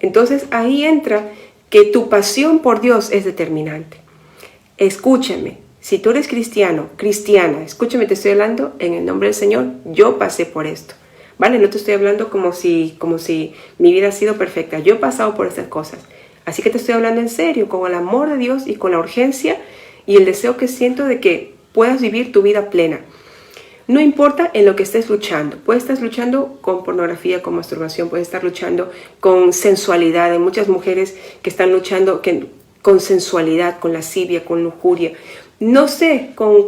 Entonces ahí entra que tu pasión por Dios es determinante. Escúchame, si tú eres cristiano, cristiana, escúchame, te estoy hablando en el nombre del Señor, yo pasé por esto, ¿vale? No te estoy hablando como si mi vida ha sido perfecta, yo he pasado por estas cosas, así que te estoy hablando en serio, con el amor de Dios y con la urgencia y el deseo que siento de que puedas vivir tu vida plena. No importa en lo que estés luchando. Puedes estar luchando con pornografía, con masturbación, puedes estar luchando con sensualidad. Hay muchas mujeres que están luchando con sensualidad, con lascivia, con lujuria. No sé, con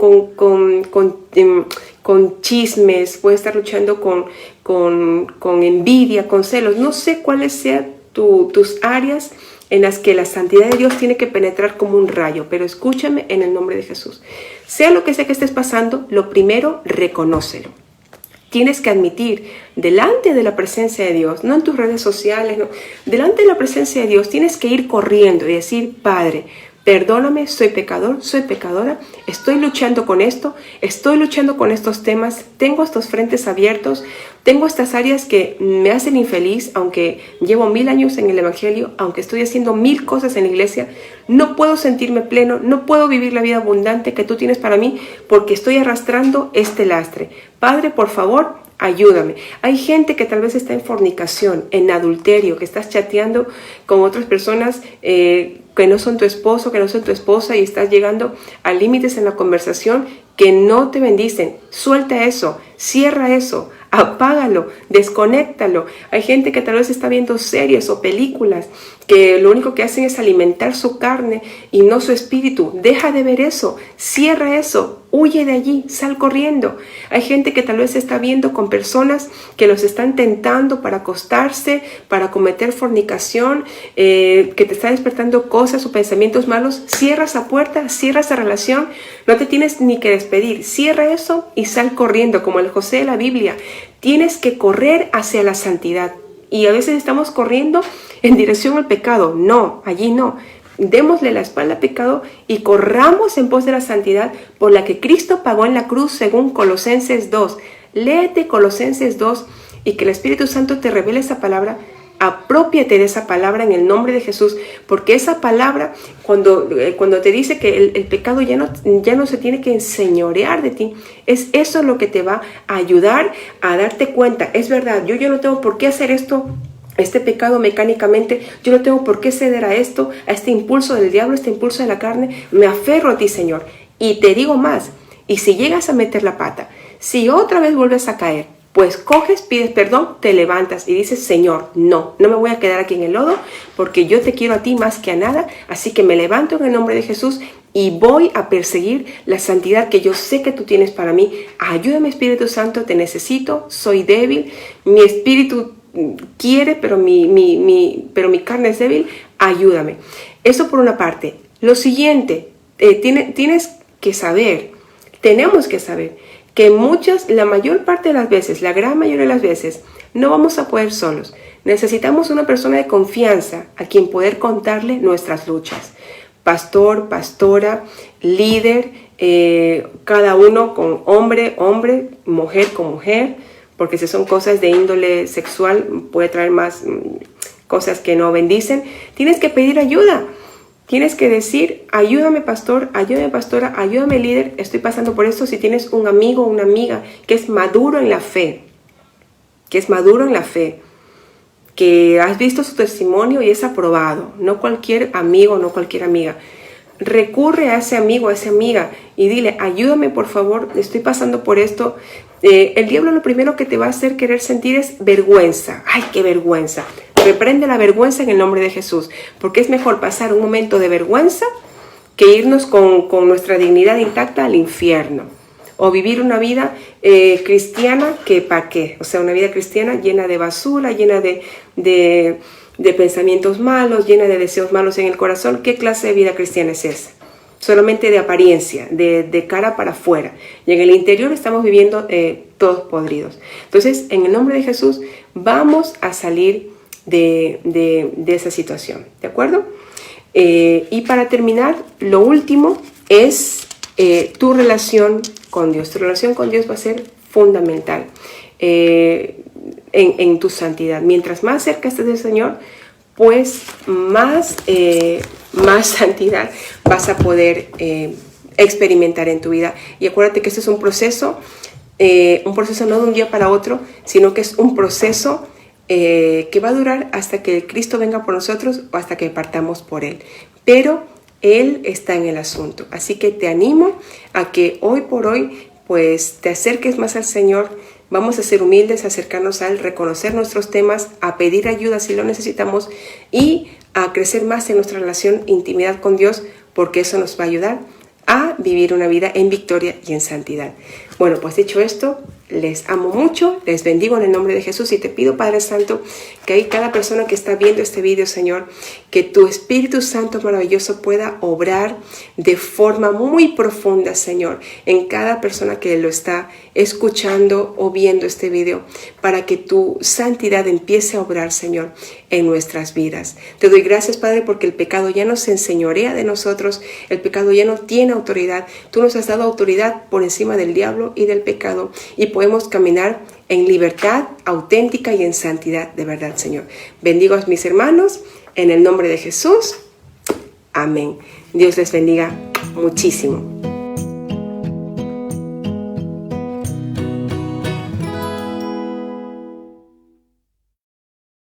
chismes, puedes estar luchando con envidia, con celos. No sé cuáles sean tus áreas en las que la santidad de Dios tiene que penetrar como un rayo, pero escúchame en el nombre de Jesús. Sea lo que sea que estés pasando, lo primero, reconócelo. Tienes que admitir delante de la presencia de Dios, no en tus redes sociales, no, delante de la presencia de Dios tienes que ir corriendo y decir, Padre, perdóname, soy pecador, soy pecadora, estoy luchando con esto, estoy luchando con estos temas, tengo estos frentes abiertos, tengo estas áreas que me hacen infeliz, aunque llevo 1000 años en el Evangelio, aunque estoy haciendo 1000 cosas en la iglesia, no puedo sentirme pleno, no puedo vivir la vida abundante que tú tienes para mí porque estoy arrastrando este lastre. Padre, por favor, ayúdame. Hay gente que tal vez está en fornicación, en adulterio, que estás chateando con otras personas que no son tu esposo, que no son tu esposa, y estás llegando a límites en la conversación que no te bendicen. Suelta eso, cierra eso, apágalo, desconéctalo. Hay gente que tal vez está viendo series o películas que lo único que hacen es alimentar su carne y no su espíritu. Deja de ver eso, cierra eso, huye de allí, sal corriendo. Hay gente que tal vez está viendo con personas que los están tentando para acostarse, para cometer fornicación, que te está despertando cosas o pensamientos malos. Cierra esa puerta, cierra esa relación, no te tienes ni que despedir. Cierra eso y sal corriendo, como el José de la Biblia. Tienes que correr hacia la santidad. Y a veces estamos corriendo en dirección al pecado. No, allí no. Démosle la espalda al pecado y corramos en pos de la santidad por la que Cristo pagó en la cruz, según Colosenses 2. Léete Colosenses 2 y que el Espíritu Santo te revele esa palabra. Aprópiate de esa palabra en el nombre de Jesús, porque esa palabra, cuando te dice que el pecado ya no se tiene que enseñorear de ti, es eso lo que te va a ayudar a darte cuenta. Es verdad, yo no tengo por qué hacer esto, este pecado mecánicamente, yo no tengo por qué ceder a esto, a este impulso del diablo, este impulso de la carne. Me aferro a ti, Señor. Y te digo más, y si llegas a meter la pata, si otra vez vuelves a caer, pues coges, pides perdón, te levantas y dices, Señor, no me voy a quedar aquí en el lodo porque yo te quiero a ti más que a nada, así que me levanto en el nombre de Jesús y voy a perseguir la santidad que yo sé que tú tienes para mí. Ayúdame, Espíritu Santo, te necesito, soy débil, mi espíritu quiere, pero mi carne es débil, ayúdame. Eso por una parte. Lo siguiente, tienes que saber, tenemos que saber que la mayor parte de las veces, la gran mayoría de las veces, no vamos a poder solos. Necesitamos una persona de confianza a quien poder contarle nuestras luchas. Pastor, pastora, líder, cada uno con hombre, mujer con mujer, porque si son cosas de índole sexual puede traer más cosas que no bendicen. Tienes que pedir ayuda. Tienes que decir, ayúdame pastor, ayúdame pastora, ayúdame líder, estoy pasando por esto. Si tienes un amigo o una amiga que es maduro en la fe, que has visto su testimonio y es aprobado, no cualquier amigo, no cualquier amiga, recurre a ese amigo, a esa amiga y dile, ayúdame por favor, estoy pasando por esto. El diablo lo primero que te va a hacer querer sentir es vergüenza. ¡Ay, qué vergüenza! Reprende la vergüenza en el nombre de Jesús, porque es mejor pasar un momento de vergüenza que irnos con nuestra dignidad intacta al infierno. O vivir una vida cristiana que ¿para qué? O sea, una vida cristiana llena de basura, llena de pensamientos malos, llena de deseos malos en el corazón. ¿Qué clase de vida cristiana es esa? Solamente de apariencia, de cara para afuera. Y en el interior estamos viviendo todos podridos. Entonces, en el nombre de Jesús, vamos a salir de esa situación. ¿De acuerdo? Y para terminar, lo último es tu relación con Dios. Tu relación con Dios va a ser fundamental en tu santidad. Mientras más cerca estés del Señor, pues más santidad vas a poder experimentar en tu vida. Y acuérdate que este es un proceso no de un día para otro, sino que es un proceso que va a durar hasta que Cristo venga por nosotros o hasta que partamos por Él. Pero Él está en el asunto. Así que te animo a que hoy por hoy pues te acerques más al Señor. Vamos a ser humildes, a acercarnos a Él, reconocer nuestros temas, a pedir ayuda si lo necesitamos y a crecer más en nuestra relación, intimidad con Dios, porque eso nos va a ayudar a vivir una vida en victoria y en santidad. Bueno, pues dicho esto, les amo mucho, les bendigo en el nombre de Jesús y te pido, Padre Santo, que ahí cada persona que está viendo este video, Señor, que tu Espíritu Santo maravilloso pueda obrar de forma muy profunda, Señor, en cada persona que lo está escuchando o viendo este video, para que tu santidad empiece a obrar, Señor, en nuestras vidas. Te doy gracias, Padre, porque el pecado ya no se enseñorea de nosotros, el pecado ya no tiene autoridad. Tú nos has dado autoridad por encima del diablo y del pecado y podemos caminar en libertad auténtica y en santidad de verdad, Señor. Bendigo a mis hermanos en el nombre de Jesús. Amén. Dios les bendiga muchísimo.